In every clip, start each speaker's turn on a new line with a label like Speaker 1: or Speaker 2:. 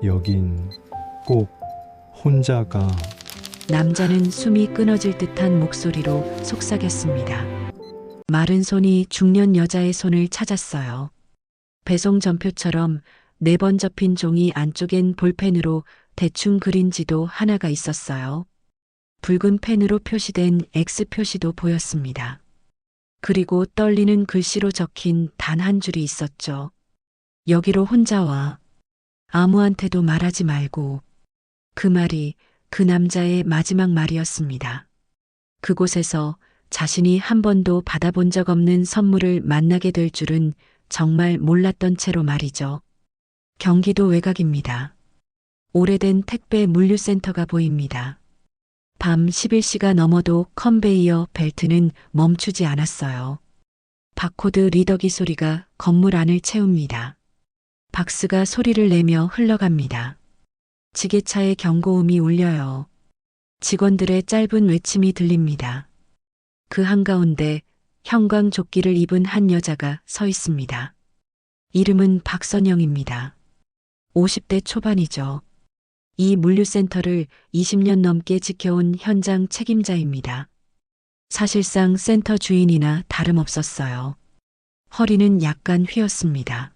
Speaker 1: 여긴 꼭 혼자가.
Speaker 2: 남자는 숨이 끊어질 듯한 목소리로 속삭였습니다. 마른 손이 중년 여자의 손을 찾았어요. 배송 전표처럼 4번 접힌 종이 안쪽엔 볼펜으로 대충 그린 지도 하나가 있었어요. 붉은 펜으로 표시된 X 표시도 보였습니다. 그리고 떨리는 글씨로 적힌 단 한 줄이 있었죠. 여기로 혼자 와. 아무한테도 말하지 말고. 그 말이 그 남자의 마지막 말이었습니다. 그곳에서 자신이 한 번도 받아본 적 없는 선물을 만나게 될 줄은 정말 몰랐던 채로 말이죠. 경기도 외곽입니다. 오래된 택배 물류센터가 보입니다. 밤 11시가 넘어도 컨베이어 벨트는 멈추지 않았어요. 바코드 리더기 소리가 건물 안을 채웁니다. 박스가 소리를 내며 흘러갑니다. 지게차의 경고음이 울려요. 직원들의 짧은 외침이 들립니다. 그 한가운데 형광조끼를 입은 한 여자가 서 있습니다. 이름은 박선영입니다. 50대 초반이죠. 이 물류센터를 20년 넘게 지켜온 현장 책임자입니다. 사실상 센터 주인이나 다름없었어요. 허리는 약간 휘었습니다.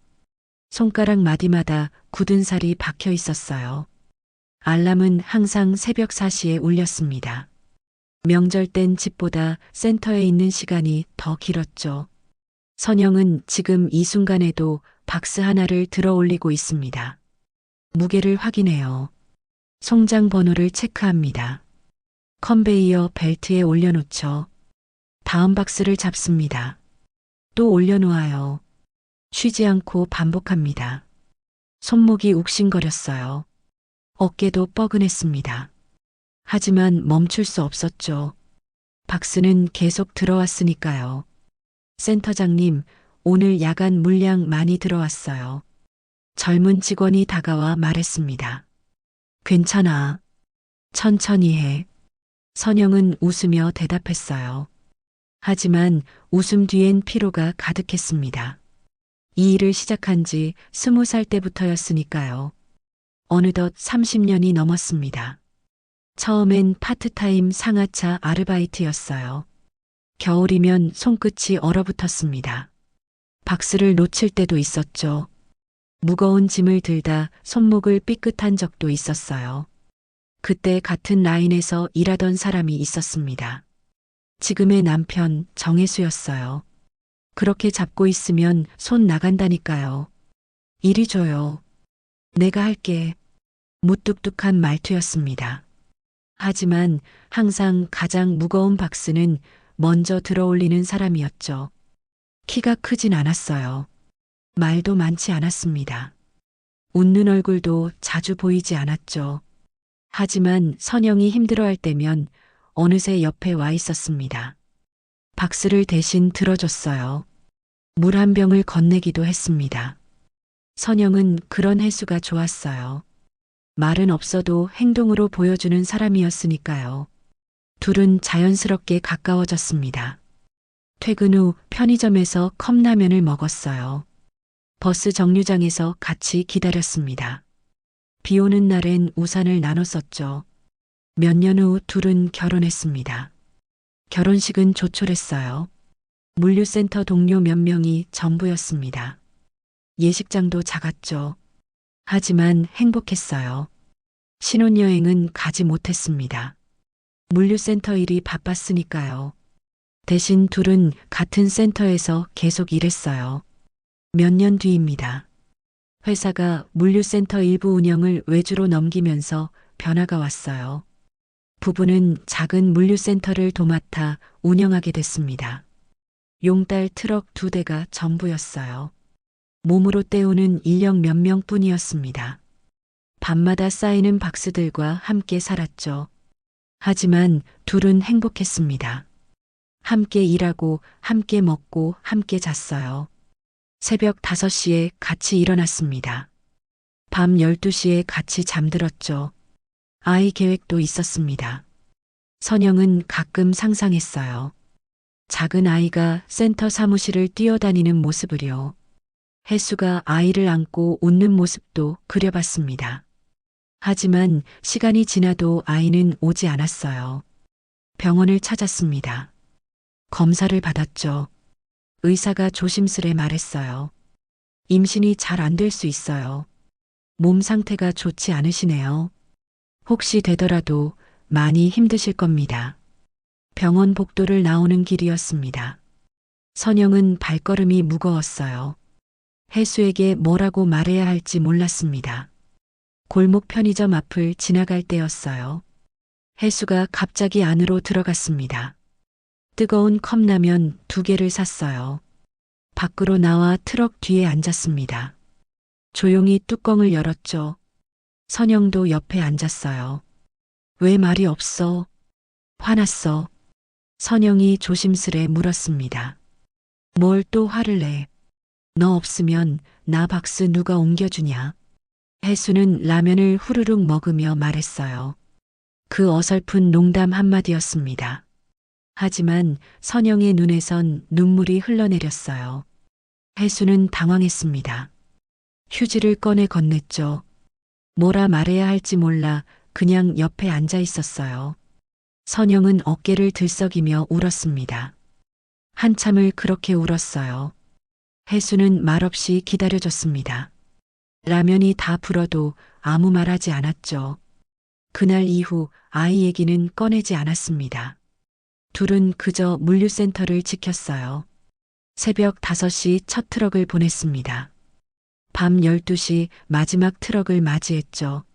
Speaker 2: 손가락 마디마다 굳은 살이 박혀 있었어요. 알람은 항상 새벽 4시에 울렸습니다. 명절 땐 집보다 센터에 있는 시간이 더 길었죠. 선영은 지금 이 순간에도 박스 하나를 들어 올리고 있습니다. 무게를 확인해요. 송장 번호를 체크합니다. 컨베이어 벨트에 올려놓죠. 다음 박스를 잡습니다. 또 올려놓아요. 쉬지 않고 반복합니다. 손목이 욱신거렸어요. 어깨도 뻐근했습니다. 하지만 멈출 수 없었죠. 박스는 계속 들어왔으니까요. 센터장님, 오늘 야간 물량 많이 들어왔어요. 젊은 직원이 다가와 말했습니다. 괜찮아. 천천히 해. 선영은 웃으며 대답했어요. 하지만 웃음 뒤엔 피로가 가득했습니다. 이 일을 시작한 지 20살 때부터였으니까요. 어느덧 30년이 넘었습니다. 처음엔 파트타임 상하차 아르바이트였어요. 겨울이면 손끝이 얼어붙었습니다. 박스를 놓칠 때도 있었죠. 무거운 짐을 들다 손목을 삐끗한 적도 있었어요. 그때 같은 라인에서 일하던 사람이 있었습니다. 지금의 남편 정혜수였어요. 그렇게 잡고 있으면 손 나간다니까요. 이리 줘요. 내가 할게. 무뚝뚝한 말투였습니다. 하지만 항상 가장 무거운 박스는 먼저 들어올리는 사람이었죠. 키가 크진 않았어요. 말도 많지 않았습니다. 웃는 얼굴도 자주 보이지 않았죠. 하지만 선영이 힘들어할 때면 어느새 옆에 와 있었습니다. 박스를 대신 들어줬어요. 물 한 병을 건네기도 했습니다. 선영은 그런 혜수가 좋았어요. 말은 없어도 행동으로 보여주는 사람이었으니까요. 둘은 자연스럽게 가까워졌습니다. 퇴근 후 편의점에서 컵라면을 먹었어요. 버스 정류장에서 같이 기다렸습니다. 비 오는 날엔 우산을 나눠 썼죠. 몇 년 후 둘은 결혼했습니다. 결혼식은 조촐했어요. 물류센터 동료 몇 명이 전부였습니다. 예식장도 작았죠. 하지만 행복했어요. 신혼여행은 가지 못했습니다. 물류센터 일이 바빴으니까요. 대신 둘은 같은 센터에서 계속 일했어요. 몇 년 뒤입니다. 회사가 물류센터 일부 운영을 외주로 넘기면서 변화가 왔어요. 부부는 작은 물류센터를 도맡아 운영하게 됐습니다. 용달 트럭 2대가 전부였어요. 몸으로 때우는 인력 몇 명뿐이었습니다. 밤마다 쌓이는 박스들과 함께 살았죠. 하지만 둘은 행복했습니다. 함께 일하고 함께 먹고 함께 잤어요. 새벽 5시에 같이 일어났습니다. 밤 12시에 같이 잠들었죠. 아이 계획도 있었습니다. 선영은 가끔 상상했어요. 작은 아이가 센터 사무실을 뛰어다니는 모습을요. 혜수가 아이를 안고 웃는 모습도 그려봤습니다. 하지만 시간이 지나도 아이는 오지 않았어요. 병원을 찾았습니다. 검사를 받았죠. 의사가 조심스레 말했어요. 임신이 잘 안 될 수 있어요. 몸 상태가 좋지 않으시네요. 혹시 되더라도 많이 힘드실 겁니다. 병원 복도를 나오는 길이었습니다. 선영은 발걸음이 무거웠어요. 혜수에게 뭐라고 말해야 할지 몰랐습니다. 골목 편의점 앞을 지나갈 때였어요. 혜수가 갑자기 안으로 들어갔습니다. 뜨거운 컵라면 2개를 샀어요. 밖으로 나와 트럭 뒤에 앉았습니다. 조용히 뚜껑을 열었죠. 선영도 옆에 앉았어요. 왜 말이 없어? 화났어. 선영이 조심스레 물었습니다. 뭘 또 화를 내? 너 없으면 나 박스 누가 옮겨주냐? 혜수는 라면을 후루룩 먹으며 말했어요. 그 어설픈 농담 한마디였습니다. 하지만 선영의 눈에선 눈물이 흘러내렸어요. 혜수는 당황했습니다. 휴지를 꺼내 건넸죠. 뭐라 말해야 할지 몰라 그냥 옆에 앉아 있었어요. 선영은 어깨를 들썩이며 울었습니다. 한참을 그렇게 울었어요. 혜수는 말없이 기다려줬습니다. 라면이 다 불어도 아무 말하지 않았죠. 그날 이후 아이 얘기는 꺼내지 않았습니다. 둘은 그저 물류센터를 지켰어요. 새벽 5시 첫 트럭을 보냈습니다. 밤 12시 마지막 트럭을 맞이했죠.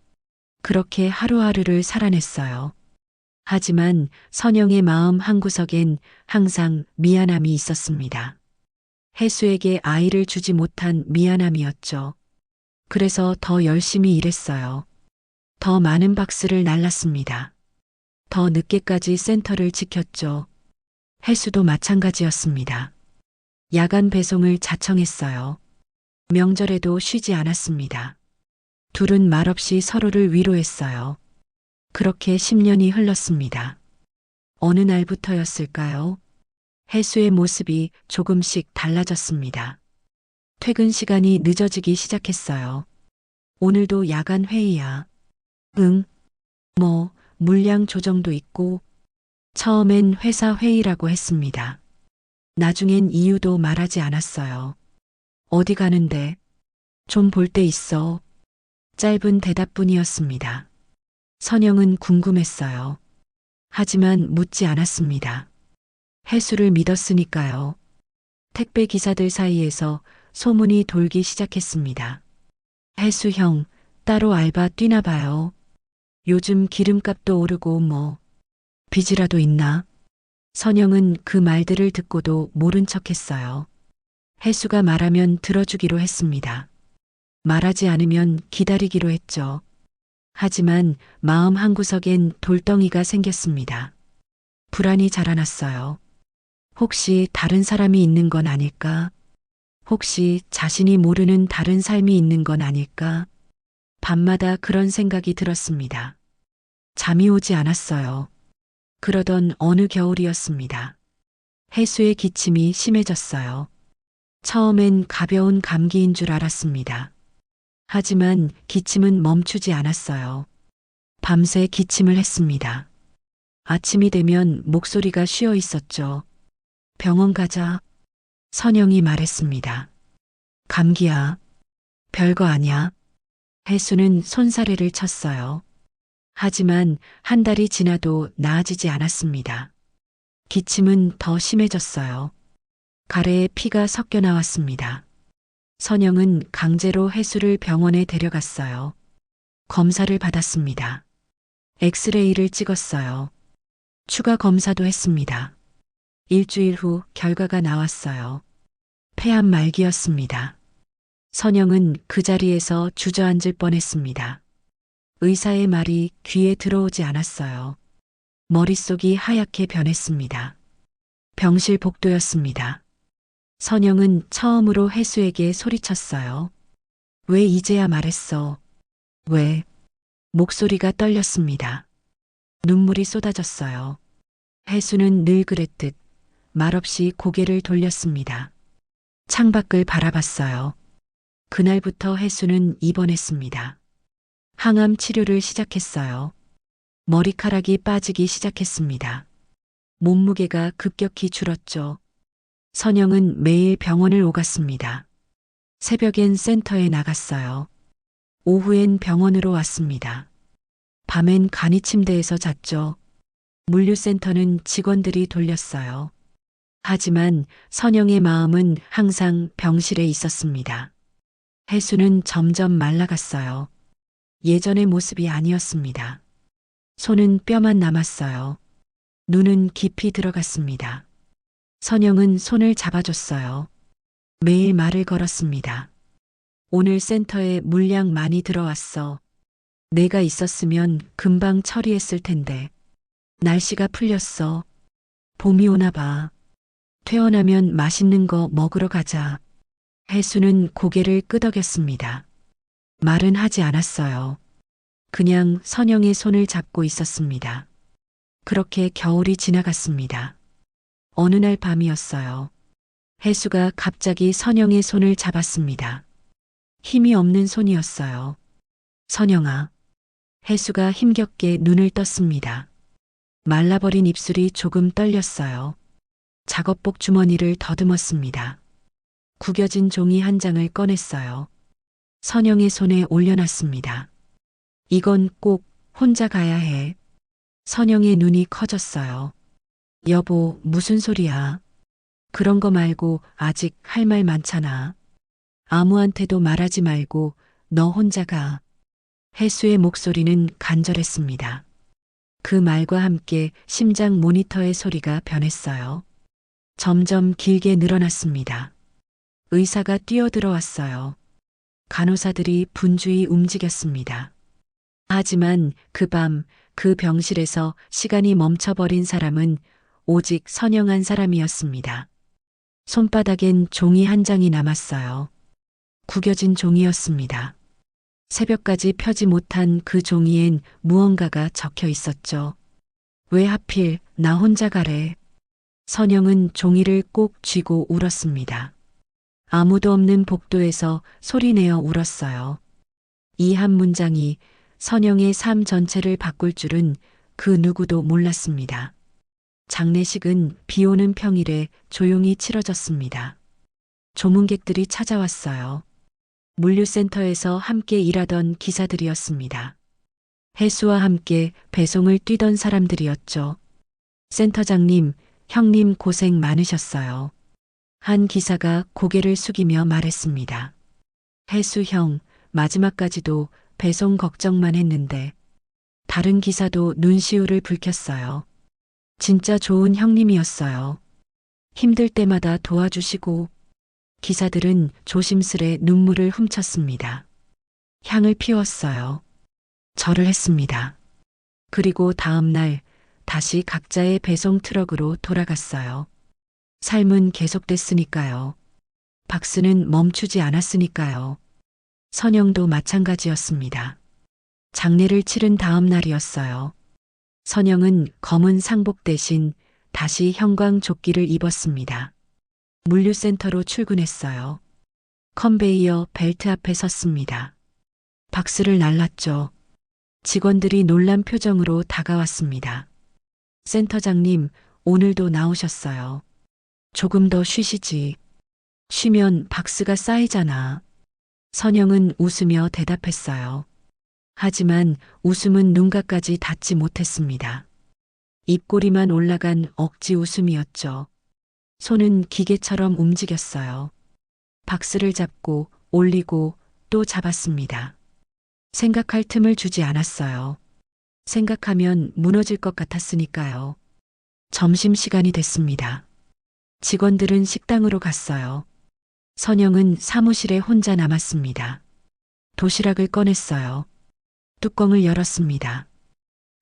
Speaker 2: 그렇게 하루하루를 살아냈어요. 하지만 선영의 마음 한구석엔 항상 미안함이 있었습니다. 혜수에게 아이를 주지 못한 미안함이었죠. 그래서 더 열심히 일했어요. 더 많은 박스를 날랐습니다. 더 늦게까지 센터를 지켰죠. 혜수도 마찬가지였습니다. 야간 배송을 자청했어요. 명절에도 쉬지 않았습니다. 둘은 말없이 서로를 위로했어요. 그렇게 10년이 흘렀습니다. 어느 날부터였을까요? 혜수의 모습이 조금씩 달라졌습니다. 퇴근 시간이 늦어지기 시작했어요. 오늘도 야간 회의야. 응. 뭐, 물량 조정도 있고. 처음엔 회사 회의라고 했습니다. 나중엔 이유도 말하지 않았어요. 어디 가는데? 좀 볼 때 있어. 짧은 대답뿐이었습니다. 선영은 궁금했어요. 하지만 묻지 않았습니다. 혜수를 믿었으니까요. 택배 기사들 사이에서 소문이 돌기 시작했습니다. 혜수 형, 따로 알바 뛰나 봐요. 요즘 기름값도 오르고 뭐, 빚이라도 있나? 선영은 그 말들을 듣고도 모른 척 했어요. 혜수가 말하면 들어주기로 했습니다. 말하지 않으면 기다리기로 했죠. 하지만 마음 한구석엔 돌덩이가 생겼습니다. 불안이 자라났어요. 혹시 다른 사람이 있는 건 아닐까? 혹시 자신이 모르는 다른 삶이 있는 건 아닐까? 밤마다 그런 생각이 들었습니다. 잠이 오지 않았어요. 그러던 어느 겨울이었습니다. 혜수의 기침이 심해졌어요. 처음엔 가벼운 감기인 줄 알았습니다. 하지만 기침은 멈추지 않았어요. 밤새 기침을 했습니다. 아침이 되면 목소리가 쉬어 있었죠. 병원 가자. 선영이 말했습니다. 감기야. 별거 아니야. 혜수는 손사래를 쳤어요. 하지만 한 달이 지나도 나아지지 않았습니다. 기침은 더 심해졌어요. 가래에 피가 섞여 나왔습니다. 선영은 강제로 혜수를 병원에 데려갔어요. 검사를 받았습니다. 엑스레이를 찍었어요. 추가 검사도 했습니다. 일주일 후 결과가 나왔어요. 폐암 말기였습니다. 선영은 그 자리에서 주저앉을 뻔했습니다. 의사의 말이 귀에 들어오지 않았어요. 머릿속이 하얗게 변했습니다. 병실 복도였습니다. 선영은 처음으로 혜수에게 소리쳤어요. 왜 이제야 말했어? 왜? 목소리가 떨렸습니다. 눈물이 쏟아졌어요. 혜수는 늘 그랬듯 말없이 고개를 돌렸습니다. 창밖을 바라봤어요. 그날부터 혜수는 입원했습니다. 항암 치료를 시작했어요. 머리카락이 빠지기 시작했습니다. 몸무게가 급격히 줄었죠. 선영은 매일 병원을 오갔습니다. 새벽엔 센터에 나갔어요. 오후엔 병원으로 왔습니다. 밤엔 간이 침대에서 잤죠. 물류센터는 직원들이 돌렸어요. 하지만 선영의 마음은 항상 병실에 있었습니다. 혜수는 점점 말라갔어요. 예전의 모습이 아니었습니다. 손은 뼈만 남았어요. 눈은 깊이 들어갔습니다. 선영은 손을 잡아줬어요. 매일 말을 걸었습니다. 오늘 센터에 물량 많이 들어왔어. 내가 있었으면 금방 처리했을 텐데. 날씨가 풀렸어. 봄이 오나 봐. 퇴원하면 맛있는 거 먹으러 가자. 혜수는 고개를 끄덕였습니다. 말은 하지 않았어요. 그냥 선영의 손을 잡고 있었습니다. 그렇게 겨울이 지나갔습니다. 어느 날 밤이었어요. 혜수가 갑자기 선영의 손을 잡았습니다. 힘이 없는 손이었어요. 선영아. 혜수가 힘겹게 눈을 떴습니다. 말라버린 입술이 조금 떨렸어요. 작업복 주머니를 더듬었습니다. 구겨진 종이 한 장을 꺼냈어요. 선영의 손에 올려놨습니다. 이건 꼭 혼자 가야 해. 선영의 눈이 커졌어요. 여보, 무슨 소리야? 그런 거 말고 아직 할 말 많잖아. 아무한테도 말하지 말고 너 혼자 가. 혜수의 목소리는 간절했습니다. 그 말과 함께 심장 모니터의 소리가 변했어요. 점점 길게 늘어났습니다. 의사가 뛰어들어왔어요. 간호사들이 분주히 움직였습니다. 하지만 그 밤, 그 병실에서 시간이 멈춰버린 사람은 오직 선영 한 사람이었습니다. 손바닥엔 종이 한 장이 남았어요. 구겨진 종이였습니다. 새벽까지 펴지 못한 그 종이엔 무언가가 적혀 있었죠. 왜 하필 나 혼자 가래? 선영은 종이를 꼭 쥐고 울었습니다. 아무도 없는 복도에서 소리내어 울었어요. 이 한 문장이 선영의 삶 전체를 바꿀 줄은 그 누구도 몰랐습니다. 장례식은 비 오는 평일에 조용히 치러졌습니다. 조문객들이 찾아왔어요. 물류센터에서 함께 일하던 기사들이었습니다. 혜수와 함께 배송을 뛰던 사람들이었죠. 센터장님, 형님 고생 많으셨어요. 한 기사가 고개를 숙이며 말했습니다. 혜수 형, 마지막까지도 배송 걱정만 했는데. 다른 기사도 눈시울을 붉혔어요. 진짜 좋은 형님이었어요. 힘들 때마다 도와주시고. 기사들은 조심스레 눈물을 훔쳤습니다. 향을 피웠어요. 절을 했습니다. 그리고 다음 날 다시 각자의 배송 트럭으로 돌아갔어요. 삶은 계속됐으니까요. 박스는 멈추지 않았으니까요. 선영도 마찬가지였습니다. 장례를 치른 다음 날이었어요. 선영은 검은 상복 대신 다시 형광 조끼를 입었습니다. 물류센터로 출근했어요. 컨베이어 벨트 앞에 섰습니다. 박스를 날랐죠. 직원들이 놀란 표정으로 다가왔습니다. 센터장님, 오늘도 나오셨어요. 조금 더 쉬시지. 쉬면 박스가 쌓이잖아. 선영은 웃으며 대답했어요. 하지만 웃음은 눈가까지 닿지 못했습니다. 입꼬리만 올라간 억지 웃음이었죠. 손은 기계처럼 움직였어요. 박스를 잡고 올리고 또 잡았습니다. 생각할 틈을 주지 않았어요. 생각하면 무너질 것 같았으니까요. 점심시간이 됐습니다. 직원들은 식당으로 갔어요. 선영은 사무실에 혼자 남았습니다. 도시락을 꺼냈어요. 뚜껑을 열었습니다.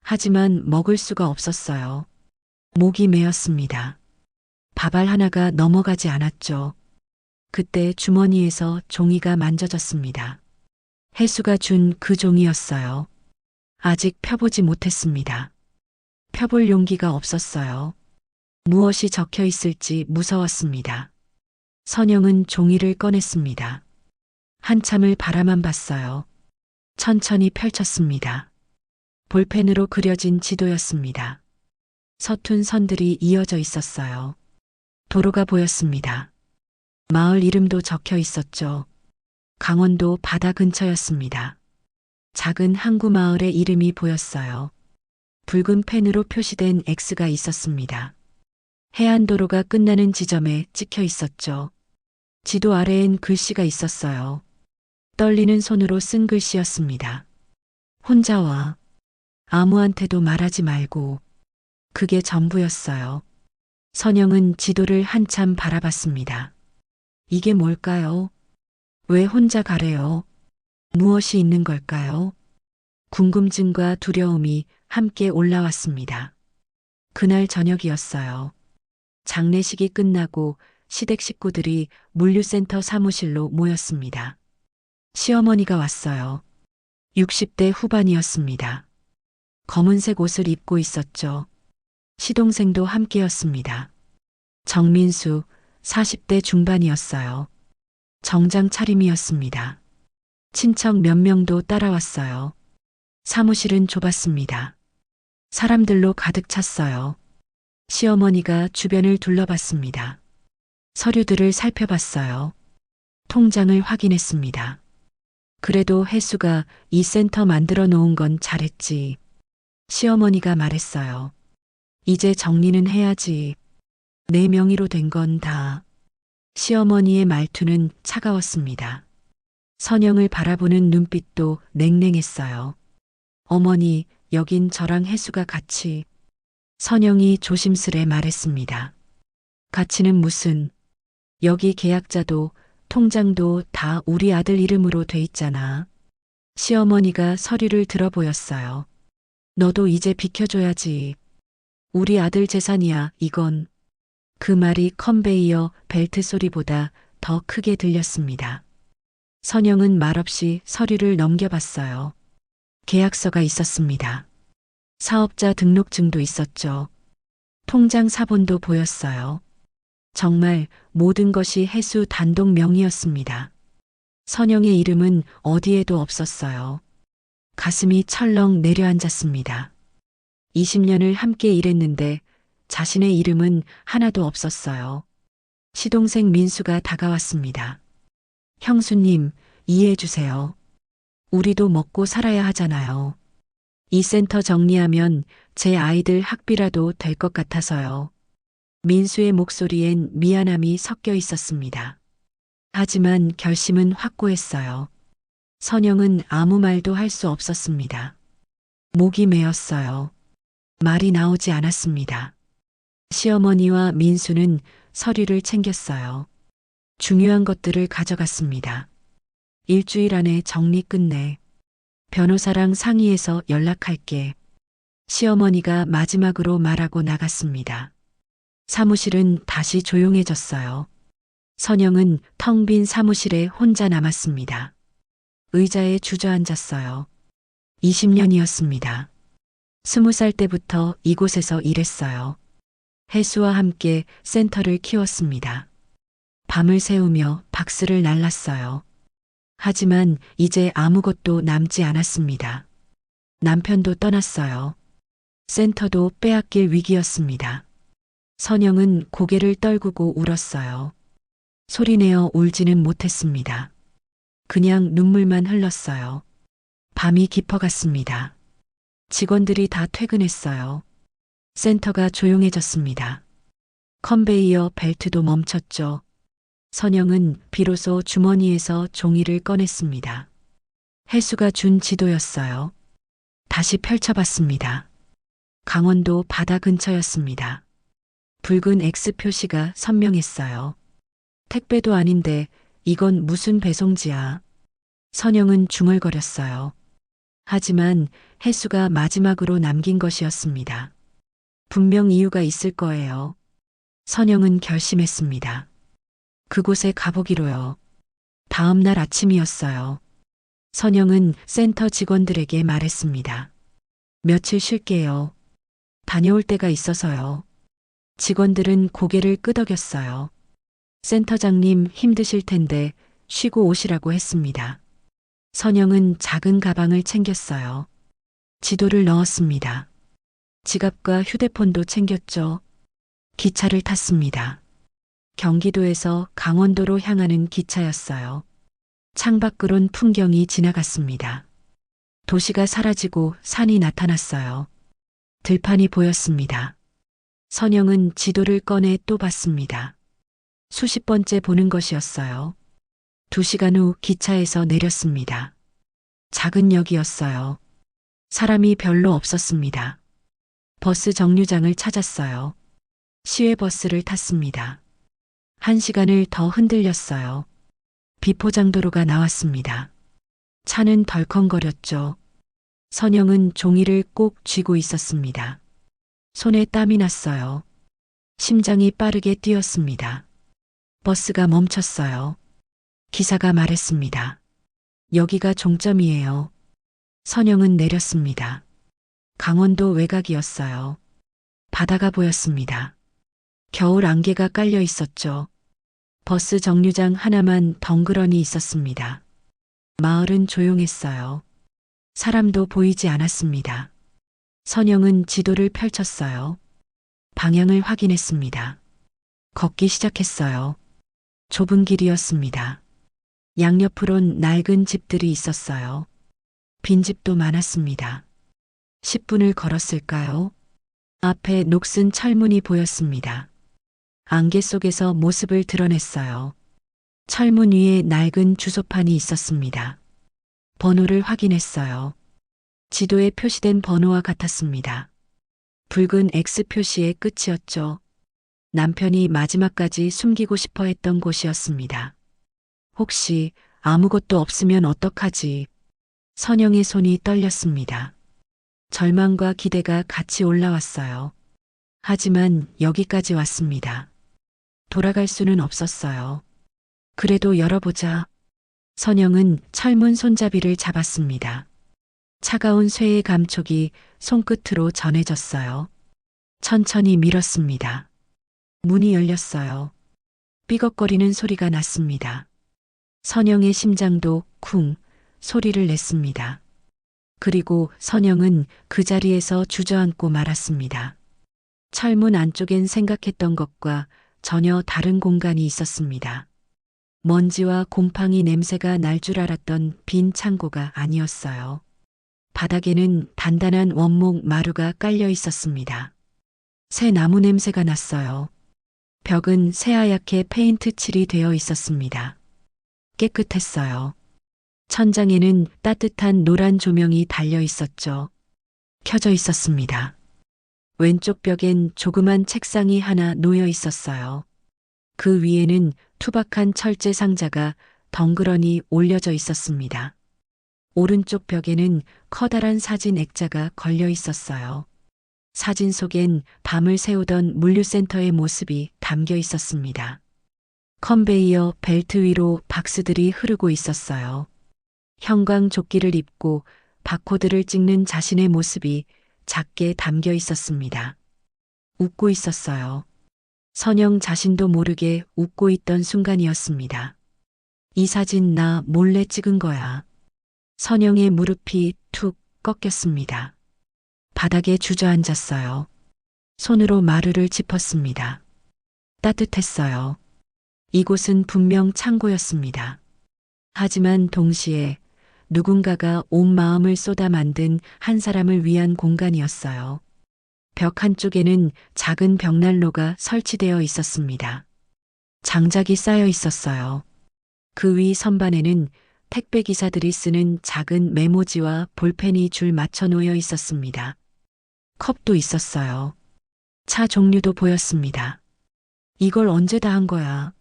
Speaker 2: 하지만 먹을 수가 없었어요. 목이 메었습니다. 밥알 하나가 넘어가지 않았죠. 그때 주머니에서 종이가 만져졌습니다. 혜수가 준 그 종이였어요. 아직 펴보지 못했습니다. 펴볼 용기가 없었어요. 무엇이 적혀 있을지 무서웠습니다. 선영은 종이를 꺼냈습니다. 한참을 바라만 봤어요. 천천히 펼쳤습니다. 볼펜으로 그려진 지도였습니다. 서툰 선들이 이어져 있었어요. 도로가 보였습니다. 마을 이름도 적혀 있었죠. 강원도 바다 근처였습니다. 작은 항구 마을의 이름이 보였어요. 붉은 펜으로 표시된 X가 있었습니다. 해안도로가 끝나는 지점에 찍혀 있었죠. 지도 아래엔 글씨가 있었어요. 떨리는 손으로 쓴 글씨였습니다. 혼자 와. 아무한테도 말하지 말고. 그게 전부였어요. 선영은 지도를 한참 바라봤습니다. 이게 뭘까요? 왜 혼자 가래요? 무엇이 있는 걸까요? 궁금증과 두려움이 함께 올라왔습니다. 그날 저녁이었어요. 장례식이 끝나고 시댁 식구들이 물류센터 사무실로 모였습니다. 시어머니가 왔어요. 60대 후반이었습니다. 검은색 옷을 입고 있었죠. 시동생도 함께였습니다. 정민수, 40대 중반이었어요. 정장 차림이었습니다. 친척 몇 명도 따라왔어요. 사무실은 좁았습니다. 사람들로 가득 찼어요. 시어머니가 주변을 둘러봤습니다. 서류들을 살펴봤어요. 통장을 확인했습니다. 그래도 혜수가 이 센터 만들어 놓은 건 잘했지. 시어머니가 말했어요. 이제 정리는 해야지. 내 명의로 된 건 다. 시어머니의 말투는 차가웠습니다. 선영을 바라보는 눈빛도 냉랭했어요. 어머니, 여긴 저랑 혜수가 같이. 선영이 조심스레 말했습니다. 같이는 무슨. 여기 계약자도 통장도 다 우리 아들 이름으로 돼 있잖아. 시어머니가 서류를 들어 보였어요. 너도 이제 비켜줘야지. 우리 아들 재산이야, 이건. 그 말이 컨베이어 벨트 소리보다 더 크게 들렸습니다. 선영은 말없이 서류를 넘겨봤어요. 계약서가 있었습니다. 사업자 등록증도 있었죠. 통장 사본도 보였어요. 정말 모든 것이 혜수 단독 명의였습니다. 선영의 이름은 어디에도 없었어요. 가슴이 철렁 내려앉았습니다. 20년을 함께 일했는데 자신의 이름은 하나도 없었어요. 시동생 민수가 다가왔습니다. 형수님, 이해해 주세요. 우리도 먹고 살아야 하잖아요. 이 센터 정리하면 제 아이들 학비라도 될 것 같아서요. 민수의 목소리엔 미안함이 섞여 있었습니다. 하지만 결심은 확고했어요. 선영은 아무 말도 할 수 없었습니다. 목이 메었어요. 말이 나오지 않았습니다. 시어머니와 민수는 서류를 챙겼어요. 중요한 것들을 가져갔습니다. 일주일 안에 정리 끝내. 변호사랑 상의해서 연락할게. 시어머니가 마지막으로 말하고 나갔습니다. 사무실은 다시 조용해졌어요. 선영은 텅 빈 사무실에 혼자 남았습니다. 의자에 주저앉았어요. 20년이었습니다. 20살 때부터 이곳에서 일했어요. 혜수와 함께 센터를 키웠습니다. 밤을 새우며 박스를 날랐어요. 하지만 이제 아무것도 남지 않았습니다. 남편도 떠났어요. 센터도 빼앗길 위기였습니다. 선영은 고개를 떨구고 울었어요. 소리내어 울지는 못했습니다. 그냥 눈물만 흘렀어요. 밤이 깊어갔습니다. 직원들이 다 퇴근했어요. 센터가 조용해졌습니다. 컨베이어 벨트도 멈췄죠. 선영은 비로소 주머니에서 종이를 꺼냈습니다. 혜수가 준 지도였어요. 다시 펼쳐봤습니다. 강원도 바다 근처였습니다. 붉은 X 표시가 선명했어요. 택배도 아닌데 이건 무슨 배송지야. 선영은 중얼거렸어요. 하지만 혜수가 마지막으로 남긴 것이었습니다. 분명 이유가 있을 거예요. 선영은 결심했습니다. 그곳에 가보기로요. 다음 날 아침이었어요. 선영은 센터 직원들에게 말했습니다. 며칠 쉴게요. 다녀올 때가 있어서요. 직원들은 고개를 끄덕였어요. 센터장님 힘드실 텐데 쉬고 오시라고 했습니다. 선영은 작은 가방을 챙겼어요. 지도를 넣었습니다. 지갑과 휴대폰도 챙겼죠. 기차를 탔습니다. 경기도에서 강원도로 향하는 기차였어요. 창밖으론 풍경이 지나갔습니다. 도시가 사라지고 산이 나타났어요. 들판이 보였습니다. 선영은 지도를 꺼내 또 봤습니다. 수십 번째 보는 것이었어요. 2시간 후 기차에서 내렸습니다. 작은 역이었어요. 사람이 별로 없었습니다. 버스 정류장을 찾았어요. 시외버스를 탔습니다. 1시간을 더 흔들렸어요. 비포장도로가 나왔습니다. 차는 덜컹거렸죠. 선영은 종이를 꼭 쥐고 있었습니다. 손에 땀이 났어요. 심장이 빠르게 뛰었습니다. 버스가 멈췄어요. 기사가 말했습니다. 여기가 종점이에요. 선영은 내렸습니다. 강원도 외곽이었어요. 바다가 보였습니다. 겨울 안개가 깔려 있었죠. 버스 정류장 하나만 덩그러니 있었습니다. 마을은 조용했어요. 사람도 보이지 않았습니다. 선영은 지도를 펼쳤어요. 방향을 확인했습니다. 걷기 시작했어요. 좁은 길이었습니다. 양옆으론 낡은 집들이 있었어요. 빈집도 많았습니다. 10분을 걸었을까요? 앞에 녹슨 철문이 보였습니다. 안개 속에서 모습을 드러냈어요. 철문 위에 낡은 주소판이 있었습니다. 번호를 확인했어요. 지도에 표시된 번호와 같았습니다. 붉은 X 표시의 끝이었죠. 남편이 마지막까지 숨기고 싶어 했던 곳이었습니다. 혹시 아무것도 없으면 어떡하지? 선영의 손이 떨렸습니다. 절망과 기대가 같이 올라왔어요. 하지만 여기까지 왔습니다. 돌아갈 수는 없었어요. 그래도 열어보자. 선영은 철문 손잡이를 잡았습니다. 차가운 쇠의 감촉이 손끝으로 전해졌어요. 천천히 밀었습니다. 문이 열렸어요. 삐걱거리는 소리가 났습니다. 선영의 심장도 쿵 소리를 냈습니다. 그리고 선영은 그 자리에서 주저앉고 말았습니다. 철문 안쪽엔 생각했던 것과 전혀 다른 공간이 있었습니다. 먼지와 곰팡이 냄새가 날 줄 알았던 빈 창고가 아니었어요. 바닥에는 단단한 원목 마루가 깔려 있었습니다. 새 나무 냄새가 났어요. 벽은 새하얗게 페인트 칠이 되어 있었습니다. 깨끗했어요. 천장에는 따뜻한 노란 조명이 달려 있었죠. 켜져 있었습니다. 왼쪽 벽엔 조그만 책상이 하나 놓여 있었어요. 그 위에는 투박한 철제 상자가 덩그러니 올려져 있었습니다. 오른쪽 벽에는 커다란 사진 액자가 걸려 있었어요. 사진 속엔 밤을 새우던 물류센터의 모습이 담겨 있었습니다. 컨베이어 벨트 위로 박스들이 흐르고 있었어요. 형광 조끼를 입고 바코드를 찍는 자신의 모습이 작게 담겨 있었습니다. 웃고 있었어요. 선영 자신도 모르게 웃고 있던 순간이었습니다. 이 사진 나 몰래 찍은 거야. 선영의 무릎이 툭 꺾였습니다. 바닥에 주저앉았어요. 손으로 마루를 짚었습니다. 따뜻했어요. 이곳은 분명 창고였습니다. 하지만 동시에 누군가가 온 마음을 쏟아 만든 한 사람을 위한 공간이었어요. 벽 한쪽에는 작은 벽난로가 설치되어 있었습니다. 장작이 쌓여 있었어요. 그 위 선반에는 택배 기사들이 쓰는 작은 메모지와 볼펜이 줄 맞춰 놓여 있었습니다. 컵도 있었어요. 차 종류도 보였습니다. 이걸 언제 다 한 거야?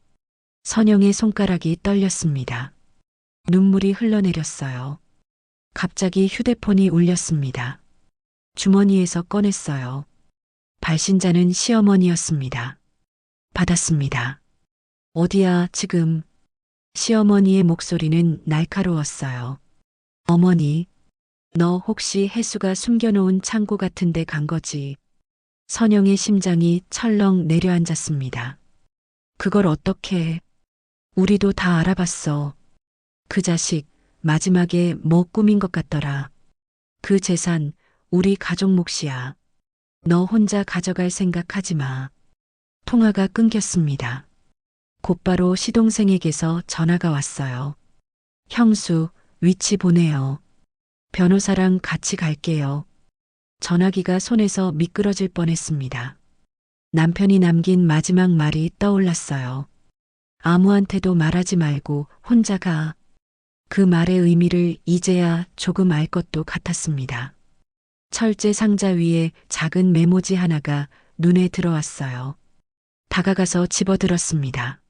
Speaker 2: 선영의 손가락이 떨렸습니다. 눈물이 흘러내렸어요. 갑자기 휴대폰이 울렸습니다. 주머니에서 꺼냈어요. 발신자는 시어머니였습니다. 받았습니다. 어디야, 지금? 시어머니의 목소리는 날카로웠어요. 어머니, 너 혹시 혜수가 숨겨놓은 창고 같은 데 간 거지? 선영의 심장이 철렁 내려앉았습니다. 그걸 어떻게 해? 우리도 다 알아봤어. 그 자식 마지막에 뭐 꾸민 것 같더라. 그 재산 우리 가족 몫이야. 너 혼자 가져갈 생각하지 마. 통화가 끊겼습니다. 곧바로 시동생에게서 전화가 왔어요. 형수, 위치 보내요. 변호사랑 같이 갈게요. 전화기가 손에서 미끄러질 뻔했습니다. 남편이 남긴 마지막 말이 떠올랐어요. 아무한테도 말하지 말고 혼자 가. 그 말의 의미를 이제야 조금 알 것도 같았습니다. 철제 상자 위에 작은 메모지 하나가 눈에 들어왔어요. 다가가서 집어들었습니다.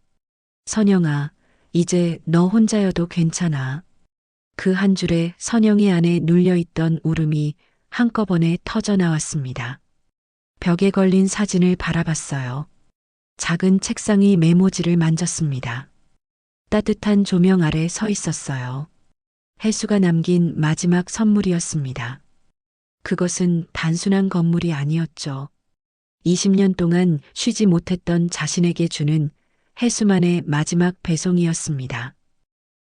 Speaker 2: 선영아, 이제 너 혼자여도 괜찮아. 그 한 줄에 선영이 안에 눌려있던 울음이 한꺼번에 터져 나왔습니다. 벽에 걸린 사진을 바라봤어요. 작은 책상이 메모지를 만졌습니다. 따뜻한 조명 아래 서 있었어요. 혜수가 남긴 마지막 선물이었습니다. 그것은 단순한 건물이 아니었죠. 20년 동안 쉬지 못했던 자신에게 주는 혜수만의 마지막 배송이었습니다.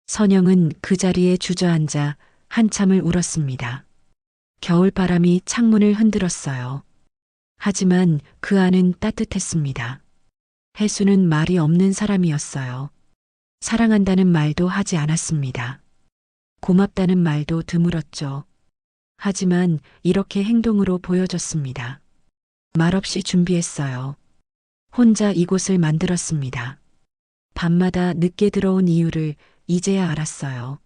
Speaker 2: 선영은 그 자리에 주저앉아 한참을 울었습니다. 겨울바람이 창문을 흔들었어요. 하지만 그 안은 따뜻했습니다. 혜수는 말이 없는 사람이었어요. 사랑한다는 말도 하지 않았습니다. 고맙다는 말도 드물었죠. 하지만 이렇게 행동으로 보여줬습니다. 말없이 준비했어요. 혼자 이곳을 만들었습니다. 밤마다 늦게 들어온 이유를 이제야 알았어요.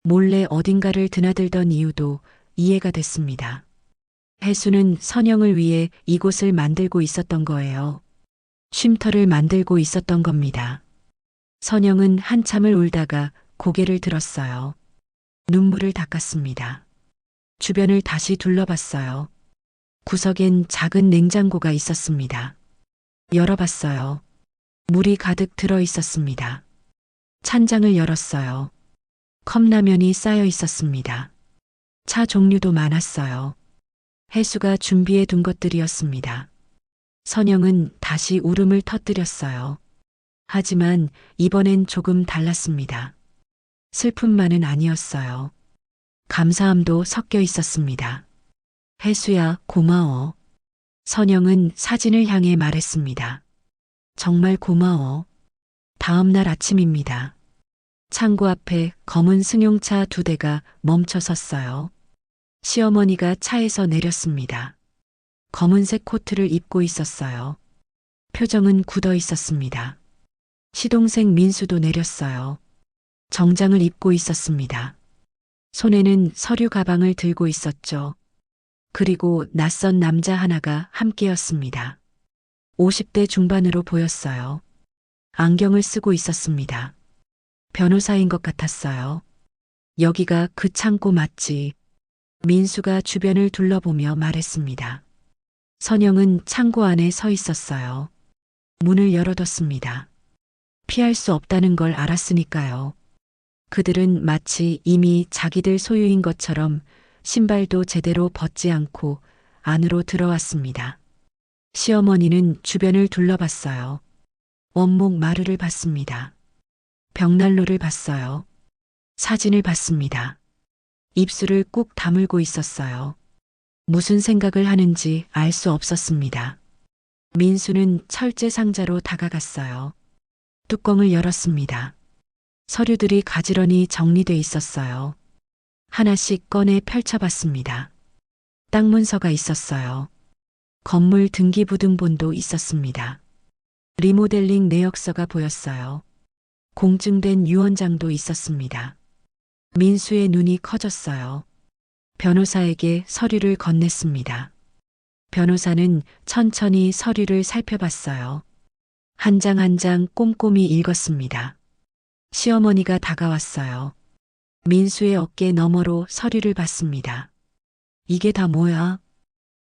Speaker 2: 몰래 어딘가를 드나들던 이유도 이해가 됐습니다. 혜수는 선영을 위해 이곳을 만들고 있었던 거예요. 쉼터를 만들고 있었던 겁니다. 선영은 한참을 울다가 고개를 들었어요. 눈물을 닦았습니다. 주변을 다시 둘러봤어요. 구석엔 작은 냉장고가 있었습니다. 열어봤어요. 물이 가득 들어 있었습니다. 찬장을 열었어요. 컵라면이 쌓여 있었습니다. 차 종류도 많았어요. 혜수가 준비해 둔 것들이었습니다. 선영은 다시 울음을 터뜨렸어요. 하지만 이번엔 조금 달랐습니다. 슬픔만은 아니었어요. 감사함도 섞여 있었습니다. 혜수야, 고마워. 선영은 사진을 향해 말했습니다. 정말 고마워. 다음 날 아침입니다. 창고 앞에 검은 승용차 2대가 멈춰 섰어요. 시어머니가 차에서 내렸습니다. 검은색 코트를 입고 있었어요. 표정은 굳어 있었습니다. 시동생 민수도 내렸어요. 정장을 입고 있었습니다. 손에는 서류 가방을 들고 있었죠. 그리고 낯선 남자 하나가 함께였습니다. 50대 중반으로 보였어요. 안경을 쓰고 있었습니다. 변호사인 것 같았어요. 여기가 그 창고 맞지? 민수가 주변을 둘러보며 말했습니다. 선영은 창고 안에 서 있었어요. 문을 열어뒀습니다. 피할 수 없다는 걸 알았으니까요. 그들은 마치 이미 자기들 소유인 것처럼 신발도 제대로 벗지 않고 안으로 들어왔습니다. 시어머니는 주변을 둘러봤어요. 원목 마루를 봤습니다. 벽난로를 봤어요. 사진을 봤습니다. 입술을 꾹 다물고 있었어요. 무슨 생각을 하는지 알 수 없었습니다. 민수는 철제 상자로 다가갔어요. 뚜껑을 열었습니다. 서류들이 가지런히 정리돼 있었어요. 하나씩 꺼내 펼쳐봤습니다. 땅 문서가 있었어요. 건물 등기부등본도 있었습니다. 리모델링 내역서가 보였어요. 공증된 유언장도 있었습니다. 민수의 눈이 커졌어요. 변호사에게 서류를 건넸습니다. 변호사는 천천히 서류를 살펴봤어요. 한 장 한 장 꼼꼼히 읽었습니다. 시어머니가 다가왔어요. 민수의 어깨 너머로 서류를 봤습니다. 이게 다 뭐야?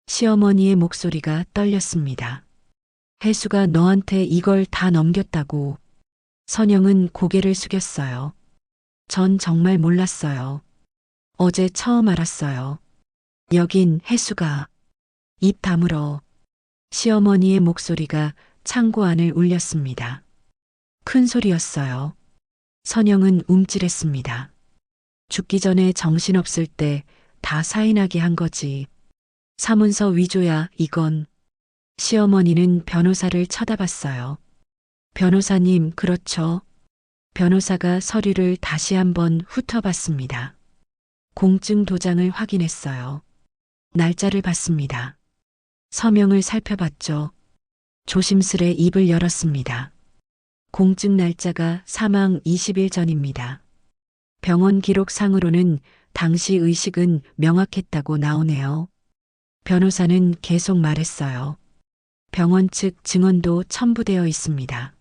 Speaker 2: 시어머니의 목소리가 떨렸습니다. 혜수가 너한테 이걸 다 넘겼다고. 선영은 고개를 숙였어요. 전 정말 몰랐어요. 어제 처음 알았어요. 여긴 혜수가. 입 다물어. 시어머니의 목소리가 창고 안을 울렸습니다. 큰 소리였어요. 선영은 움찔했습니다. 죽기 전에 정신없을 때 다 사인하게 한 거지. 사문서 위조야, 이건. 시어머니는 변호사를 쳐다봤어요. 변호사님, 그렇죠. 변호사가 서류를 다시 한번 훑어봤습니다. 공증 도장을 확인했어요. 날짜를 봤습니다. 서명을 살펴봤죠. 조심스레 입을 열었습니다. 공증 날짜가 사망 20일 전입니다. 병원 기록상으로는 당시 의식은 명확했다고 나오네요. 변호사는 계속 말했어요. 병원 측 증언도 첨부되어 있습니다.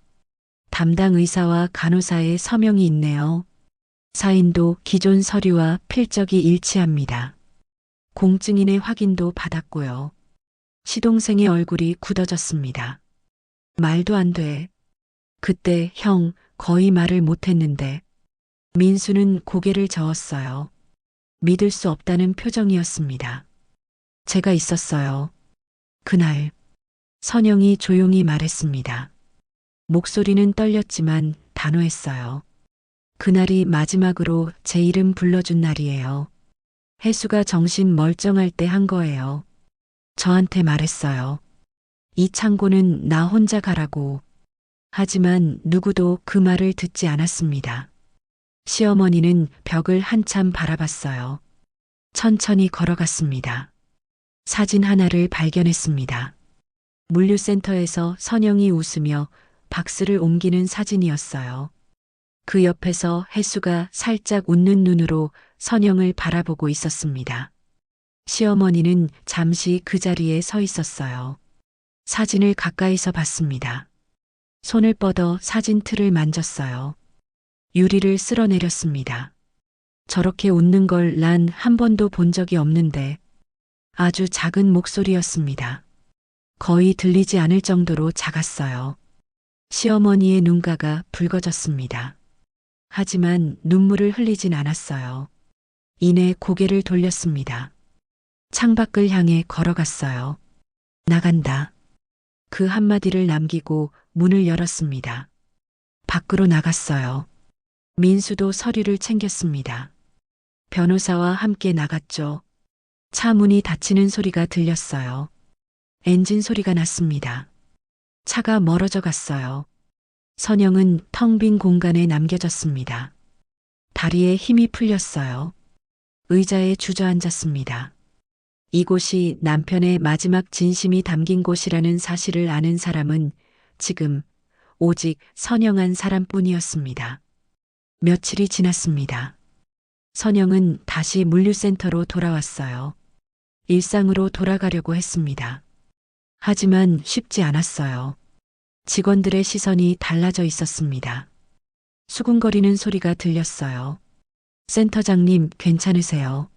Speaker 2: 담당 의사와 간호사의 서명이 있네요. 사인도 기존 서류와 필적이 일치합니다. 공증인의 확인도 받았고요. 시동생의 얼굴이 굳어졌습니다. 말도 안 돼. 그때 형 거의 말을 못했는데 민수는 고개를 저었어요. 믿을 수 없다는 표정이었습니다. 제가 있었어요. 그날 선영이 조용히 말했습니다. 목소리는 떨렸지만 단호했어요. 그날이 마지막으로 제 이름 불러준 날이에요. 혜수가 정신 멀쩡할 때 한 거예요. 저한테 말했어요. 이 창고는 나 혼자 가라고. 하지만 누구도 그 말을 듣지 않았습니다. 시어머니는 벽을 한참 바라봤어요. 천천히 걸어갔습니다. 사진 하나를 발견했습니다. 물류센터에서 선영이 웃으며 박스를 옮기는 사진이었어요. 그 옆에서 혜수가 살짝 웃는 눈으로 선영을 바라보고 있었습니다. 시어머니는 잠시 그 자리에 서 있었어요. 사진을 가까이서 봤습니다. 손을 뻗어 사진 틀을 만졌어요. 유리를 쓸어내렸습니다. 저렇게 웃는 걸 난 한 번도 본 적이 없는데 아주 작은 목소리였습니다. 거의 들리지 않을 정도로 작았어요. 시어머니의 눈가가 붉어졌습니다. 하지만 눈물을 흘리진 않았어요. 이내 고개를 돌렸습니다. 창밖을 향해 걸어갔어요. 나간다. 그 한마디를 남기고 문을 열었습니다. 밖으로 나갔어요. 민수도 서류를 챙겼습니다. 변호사와 함께 나갔죠. 차 문이 닫히는 소리가 들렸어요. 엔진 소리가 났습니다. 차가 멀어져 갔어요. 선영은 텅 빈 공간에 남겨졌습니다. 다리에 힘이 풀렸어요. 의자에 주저앉았습니다. 이곳이 남편의 마지막 진심이 담긴 곳이라는 사실을 아는 사람은 지금 오직 선영 한 사람뿐이었습니다. 며칠이 지났습니다. 선영은 다시 물류센터로 돌아왔어요. 일상으로 돌아가려고 했습니다. 하지만 쉽지 않았어요. 직원들의 시선이 달라져 있었습니다. 수군거리는 소리가 들렸어요. 센터장님, 괜찮으세요?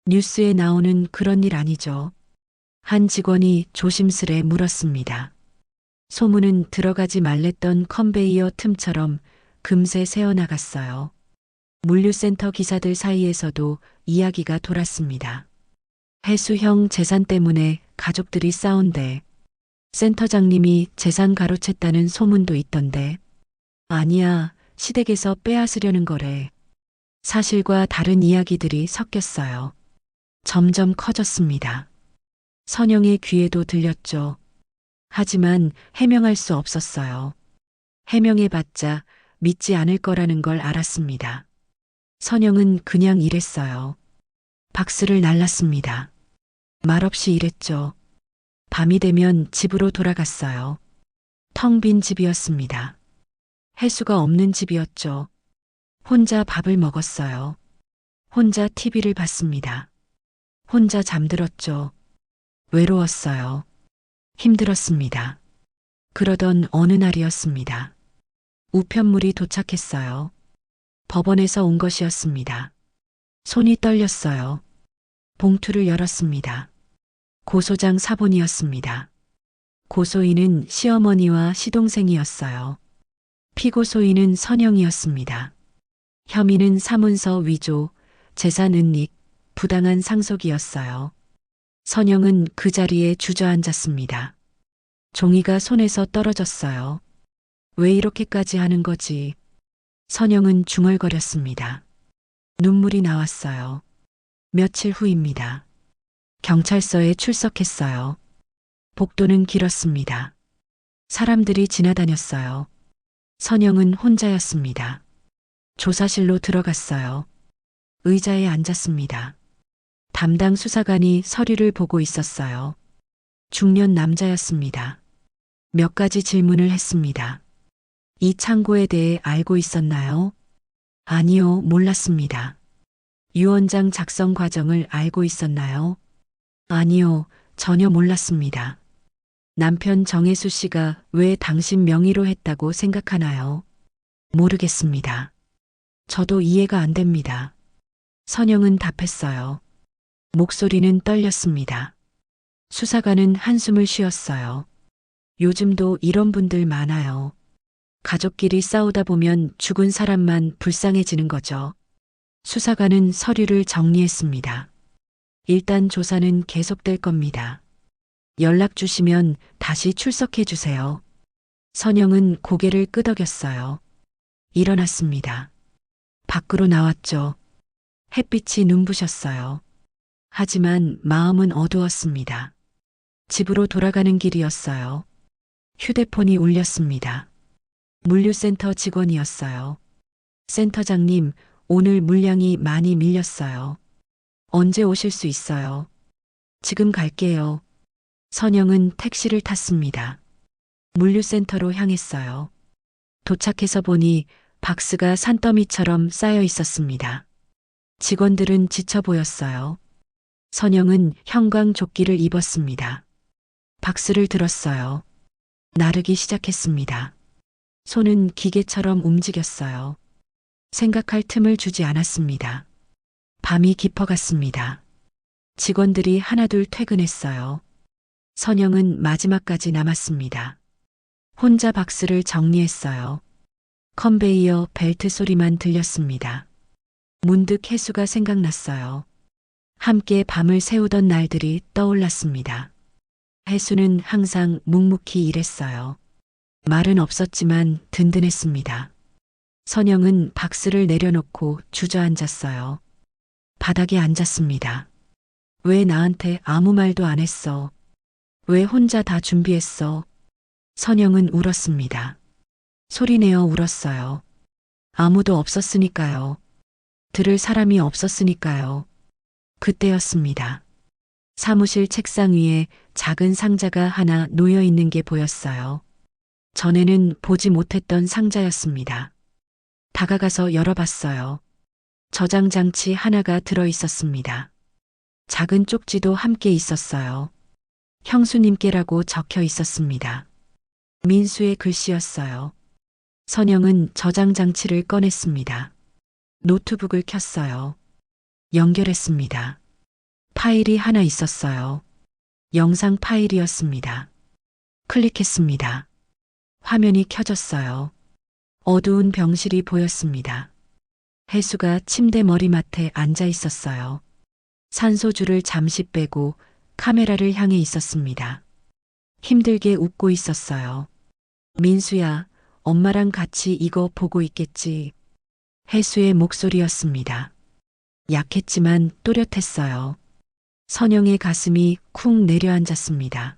Speaker 2: 뉴스에 나오는 그런 일 아니죠? 한 직원이 조심스레 물었습니다. 소문은 들어가지 말랬던 컨베이어 틈처럼 금세 새어나갔어요. 물류센터 기사들 사이에서도 이야기가 돌았습니다. 혜수형 재산 때문에 가족들이 싸운대. 센터장님이 재산 가로챘다는 소문도 있던데. 아니야, 시댁에서 빼앗으려는 거래. 사실과 다른 이야기들이 섞였어요. 점점 커졌습니다. 선영의 귀에도 들렸죠. 하지만 해명할 수 없었어요. 해명해봤자 믿지 않을 거라는 걸 알았습니다. 선영은 그냥 일했어요. 박스를 날랐습니다. 말없이 일했죠. 밤이 되면 집으로 돌아갔어요. 텅 빈 집이었습니다. 혜수가 없는 집이었죠. 혼자 밥을 먹었어요. 혼자 TV를 봤습니다. 혼자 잠들었죠. 외로웠어요. 힘들었습니다. 그러던 어느 날이었습니다. 우편물이 도착했어요. 법원에서 온 것이었습니다. 손이 떨렸어요. 봉투를 열었습니다. 고소장 사본이었습니다. 고소인은 시어머니와 시동생이었어요. 피고소인은 선영이었습니다. 혐의는 사문서 위조, 재산 은닉, 부당한 상속이었어요. 선영은 그 자리에 주저앉았습니다. 종이가 손에서 떨어졌어요. 왜 이렇게까지 하는 거지? 선영은 중얼거렸습니다. 눈물이 나왔어요. 며칠 후입니다. 경찰서에 출석했어요. 복도는 길었습니다. 사람들이 지나다녔어요. 선영은 혼자였습니다. 조사실로 들어갔어요. 의자에 앉았습니다. 담당 수사관이 서류를 보고 있었어요. 중년 남자였습니다. 몇 가지 질문을 했습니다. 이 창고에 대해 알고 있었나요? 아니요, 몰랐습니다. 유언장 작성 과정을 알고 있었나요? 아니요, 전혀 몰랐습니다. 남편 정혜수 씨가 왜 당신 명의로 했다고 생각하나요? 모르겠습니다. 저도 이해가 안 됩니다. 선영은 답했어요. 목소리는 떨렸습니다. 수사관은 한숨을 쉬었어요. 요즘도 이런 분들 많아요. 가족끼리 싸우다 보면 죽은 사람만 불쌍해지는 거죠. 수사관은 서류를 정리했습니다. 일단 조사는 계속될 겁니다. 연락 주시면 다시 출석해 주세요. 선영은 고개를 끄덕였어요. 일어났습니다. 밖으로 나왔죠. 햇빛이 눈부셨어요. 하지만 마음은 어두웠습니다. 집으로 돌아가는 길이었어요. 휴대폰이 울렸습니다. 물류센터 직원이었어요. 센터장님, 오늘 물량이 많이 밀렸어요. 언제 오실 수 있어요? 지금 갈게요. 선영은 택시를 탔습니다. 물류센터로 향했어요. 도착해서 보니 박스가 산더미처럼 쌓여 있었습니다. 직원들은 지쳐 보였어요. 선영은 형광조끼를 입었습니다. 박스를 들었어요. 나르기 시작했습니다. 손은 기계처럼 움직였어요. 생각할 틈을 주지 않았습니다. 밤이 깊어갔습니다. 직원들이 하나둘 퇴근했어요. 선영은 마지막까지 남았습니다. 혼자 박스를 정리했어요. 컨베이어 벨트 소리만 들렸습니다. 문득 혜수가 생각났어요. 함께 밤을 새우던 날들이 떠올랐습니다. 혜수는 항상 묵묵히 일했어요. 말은 없었지만 든든했습니다. 선영은 박스를 내려놓고 주저앉았어요. 바닥에 앉았습니다. 왜 나한테 아무 말도 안 했어? 왜 혼자 다 준비했어? 선영은 울었습니다. 소리내어 울었어요. 아무도 없었으니까요. 들을 사람이 없었으니까요. 그때였습니다. 사무실 책상 위에 작은 상자가 하나 놓여 있는 게 보였어요. 전에는 보지 못했던 상자였습니다. 다가가서 열어봤어요. 저장 장치 하나가 들어 있었습니다. 작은 쪽지도 함께 있었어요. 형수님께라고 적혀 있었습니다. 민수의 글씨였어요. 선영은 저장 장치를 꺼냈습니다. 노트북을 켰어요. 연결했습니다. 파일이 하나 있었어요. 영상 파일이었습니다. 클릭했습니다. 화면이 켜졌어요. 어두운 병실이 보였습니다. 혜수가 침대 머리맡에 앉아 있었어요. 산소줄을 잠시 빼고 카메라를 향해 있었습니다. 힘들게 웃고 있었어요. 민수야, 엄마랑 같이 이거 보고 있겠지. 혜수의 목소리였습니다. 약했지만 또렷했어요. 선영의 가슴이 쿵 내려앉았습니다.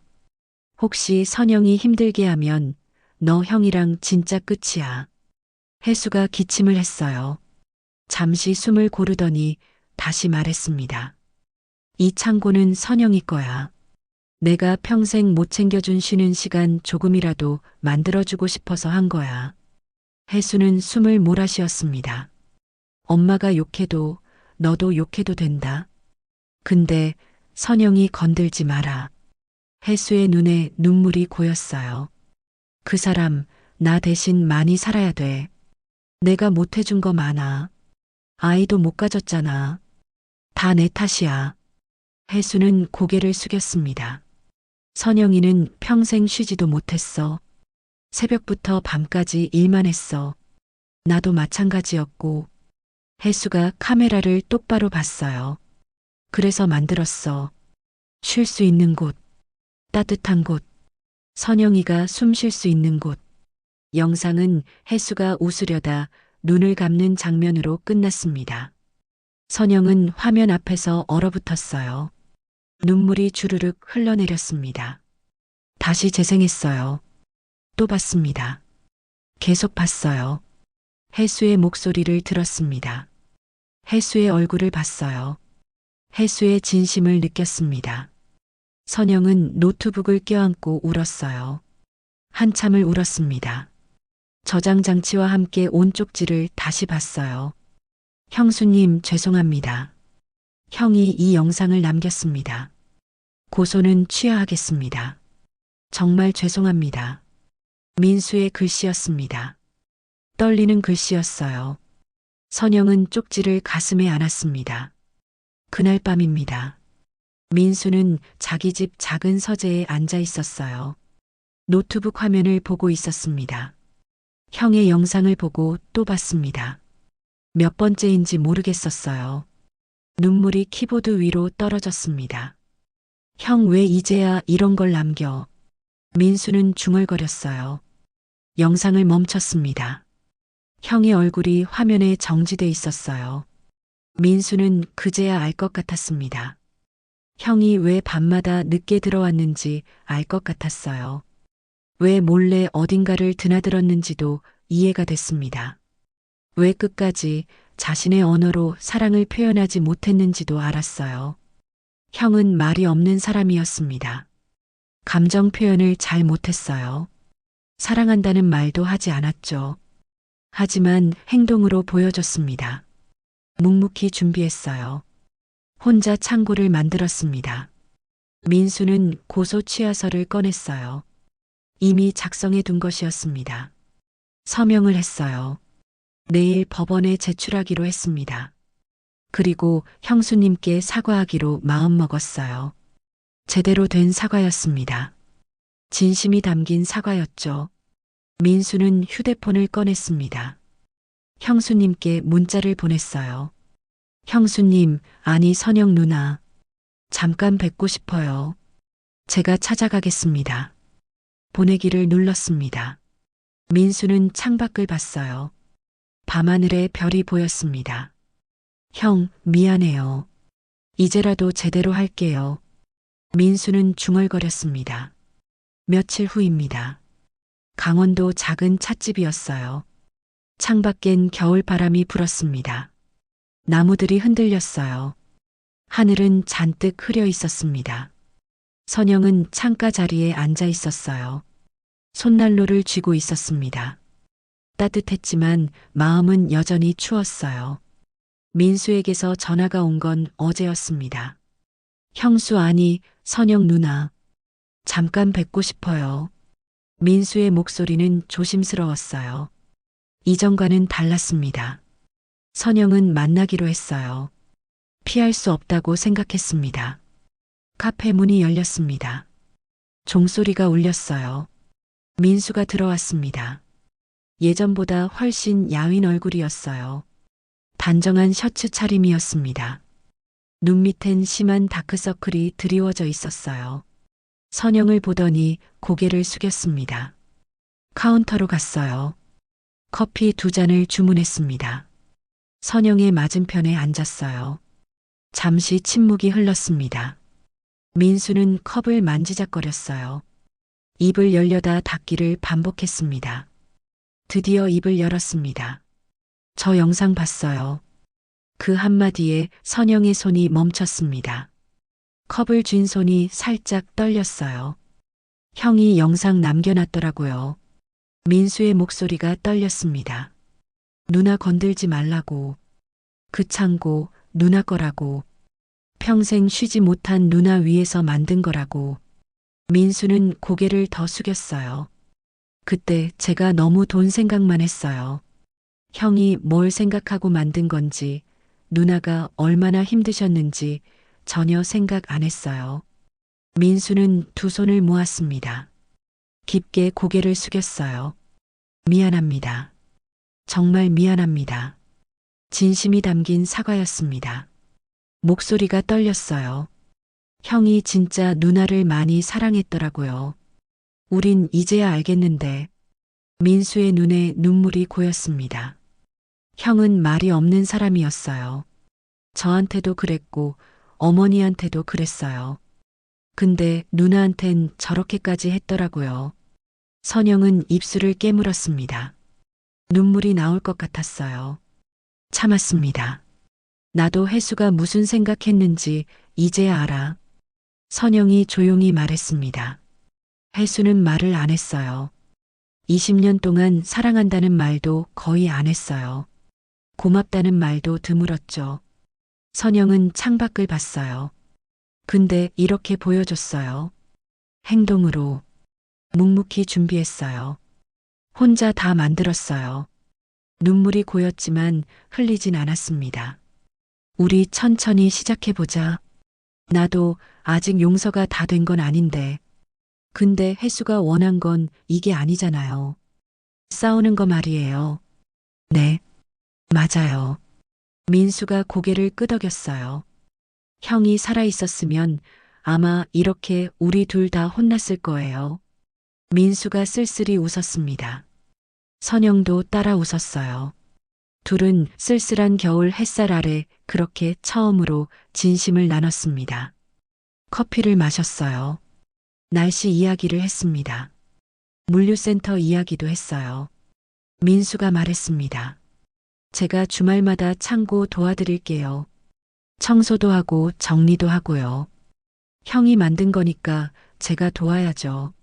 Speaker 2: 혹시 선영이 힘들게 하면 너 형이랑 진짜 끝이야. 혜수가 기침을 했어요. 잠시 숨을 고르더니 다시 말했습니다. 이 창고는 선영이 거야. 내가 평생 못 챙겨준 쉬는 시간 조금이라도 만들어주고 싶어서 한 거야. 혜수는 숨을 몰아쉬었습니다. 엄마가 욕해도 너도 욕해도 된다. 근데 선영이 건들지 마라. 혜수의 눈에 눈물이 고였어요. 그 사람 나 대신 많이 살아야 돼. 내가 못해준 거 많아. 아이도 못 가졌잖아. 다 내 탓이야. 혜수는 고개를 숙였습니다. 선영이는 평생 쉬지도 못했어. 새벽부터 밤까지 일만 했어. 나도 마찬가지였고. 혜수가 카메라를 똑바로 봤어요. 그래서 만들었어. 쉴 수 있는 곳. 따뜻한 곳. 선영이가 숨 쉴 수 있는 곳. 영상은 혜수가 웃으려다 눈을 감는 장면으로 끝났습니다. 선영은 화면 앞에서 얼어붙었어요. 눈물이 주르륵 흘러내렸습니다. 다시 재생했어요. 또 봤습니다. 계속 봤어요. 혜수의 목소리를 들었습니다. 혜수의 얼굴을 봤어요. 혜수의 진심을 느꼈습니다. 선영은 노트북을 껴안고 울었어요. 한참을 울었습니다. 저장 장치와 함께 온 쪽지를 다시 봤어요. 형수님, 죄송합니다. 형이 이 영상을 남겼습니다. 고소는 취하하겠습니다. 정말 죄송합니다. 민수의 글씨였습니다. 떨리는 글씨였어요. 선영은 쪽지를 가슴에 안았습니다. 그날 밤입니다. 민수는 자기 집 작은 서재에 앉아 있었어요. 노트북 화면을 보고 있었습니다. 형의 영상을 보고 또 봤습니다. 몇 번째인지 모르겠었어요. 눈물이 키보드 위로 떨어졌습니다. 형, 왜 이제야 이런 걸 남겨? 민수는 중얼거렸어요. 영상을 멈췄습니다. 형의 얼굴이 화면에 정지돼 있었어요. 민수는 그제야 알 것 같았습니다. 형이 왜 밤마다 늦게 들어왔는지 알 것 같았어요. 왜 몰래 어딘가를 드나들었는지도 이해가 됐습니다. 왜 끝까지 자신의 언어로 사랑을 표현하지 못했는지도 알았어요. 형은 말이 없는 사람이었습니다. 감정 표현을 잘 못했어요. 사랑한다는 말도 하지 않았죠. 하지만 행동으로 보여줬습니다. 묵묵히 준비했어요. 혼자 창고를 만들었습니다. 민수는 고소 취하서를 꺼냈어요. 이미 작성해 둔 것이었습니다. 서명을 했어요. 내일 법원에 제출하기로 했습니다. 그리고 형수님께 사과하기로 마음먹었어요. 제대로 된 사과였습니다. 진심이 담긴 사과였죠. 민수는 휴대폰을 꺼냈습니다. 형수님께 문자를 보냈어요. 형수님, 아니 선영 누나. 잠깐 뵙고 싶어요. 제가 찾아가겠습니다. 보내기를 눌렀습니다. 민수는 창밖을 봤어요. 밤하늘에 별이 보였습니다. 형, 미안해요. 이제라도 제대로 할게요. 민수는 중얼거렸습니다. 며칠 후입니다. 강원도 작은 찻집이었어요. 창밖엔 겨울바람이 불었습니다. 나무들이 흔들렸어요. 하늘은 잔뜩 흐려 있었습니다. 선영은 창가 자리에 앉아 있었어요. 손난로를 쥐고 있었습니다. 따뜻했지만 마음은 여전히 추웠어요. 민수에게서 전화가 온 건 어제였습니다. 형수, 아니 선영 누나. 잠깐 뵙고 싶어요. 민수의 목소리는 조심스러웠어요. 이전과는 달랐습니다. 선영은 만나기로 했어요. 피할 수 없다고 생각했습니다. 카페 문이 열렸습니다. 종소리가 울렸어요. 민수가 들어왔습니다. 예전보다 훨씬 야윈 얼굴이었어요. 단정한 셔츠 차림이었습니다. 눈 밑엔 심한 다크서클이 드리워져 있었어요. 선영을 보더니 고개를 숙였습니다. 카운터로 갔어요. 커피 2잔을 주문했습니다. 선영의 맞은편에 앉았어요. 잠시 침묵이 흘렀습니다. 민수는 컵을 만지작거렸어요. 입을 열려다 닫기를 반복했습니다. 드디어 입을 열었습니다. 저 영상 봤어요. 그 한마디에 선영의 손이 멈췄습니다. 컵을 쥔 손이 살짝 떨렸어요. 형이 영상 남겨놨더라고요. 민수의 목소리가 떨렸습니다. 누나 건들지 말라고. 그 창고 누나 거라고. 평생 쉬지 못한 누나 위해서 만든 거라고. 민수는 고개를 더 숙였어요. 그때 제가 너무 돈 생각만 했어요. 형이 뭘 생각하고 만든 건지, 누나가 얼마나 힘드셨는지 전혀 생각 안 했어요. 민수는 2손을 모았습니다. 깊게 고개를 숙였어요. 미안합니다. 정말 미안합니다. 진심이 담긴 사과였습니다. 목소리가 떨렸어요. 형이 진짜 누나를 많이 사랑했더라고요. 우린 이제야 알겠는데. 민수의 눈에 눈물이 고였습니다. 형은 말이 없는 사람이었어요. 저한테도 그랬고 어머니한테도 그랬어요. 근데 누나한텐 저렇게까지 했더라고요. 선영은 입술을 깨물었습니다. 눈물이 나올 것 같았어요. 참았습니다. 나도 혜수가 무슨 생각했는지 이제야 알아. 선영이 조용히 말했습니다. 혜수는 말을 안 했어요. 20년 동안 사랑한다는 말도 거의 안 했어요. 고맙다는 말도 드물었죠. 선영은 창밖을 봤어요. 근데 이렇게 보여줬어요. 행동으로. 묵묵히 준비했어요. 혼자 다 만들었어요. 눈물이 고였지만 흘리진 않았습니다. 우리 천천히 시작해보자. 나도 아직 용서가 다 된 건 아닌데. 근데 혜수가 원한 건 이게 아니잖아요. 싸우는 거 말이에요. 네, 맞아요. 민수가 고개를 끄덕였어요. 형이 살아있었으면 아마 이렇게 우리 둘 다 혼났을 거예요. 민수가 쓸쓸히 웃었습니다. 선영도 따라 웃었어요. 둘은 쓸쓸한 겨울 햇살 아래 그렇게 처음으로 진심을 나눴습니다. 커피를 마셨어요. 날씨 이야기를 했습니다. 물류센터 이야기도 했어요. 민수가 말했습니다. 제가 주말마다 창고 도와드릴게요. 청소도 하고 정리도 하고요. 형이 만든 거니까 제가 도와야죠.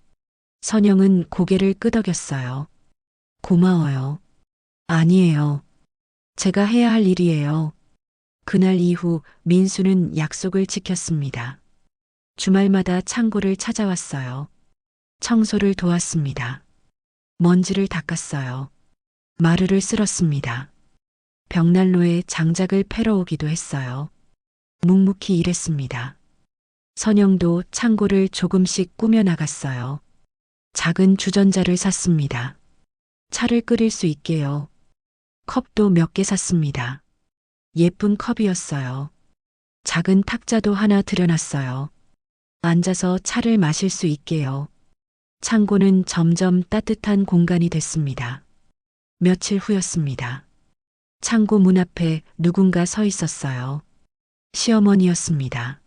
Speaker 2: 선영은 고개를 끄덕였어요. 고마워요. 아니에요. 제가 해야 할 일이에요. 그날 이후 민수는 약속을 지켰습니다. 주말마다 창고를 찾아왔어요. 청소를 도왔습니다. 먼지를 닦았어요. 마루를 쓸었습니다. 벽난로에 장작을 패러 오기도 했어요. 묵묵히 일했습니다. 선영도 창고를 조금씩 꾸며 나갔어요. 작은 주전자를 샀습니다. 차를 끓일 수 있게요. 컵도 몇 개 샀습니다. 예쁜 컵이었어요. 작은 탁자도 하나 들여놨어요. 앉아서 차를 마실 수 있게요. 창고는 점점 따뜻한 공간이 됐습니다. 며칠 후였습니다. 창고 문 앞에 누군가 서 있었어요. 시어머니였습니다.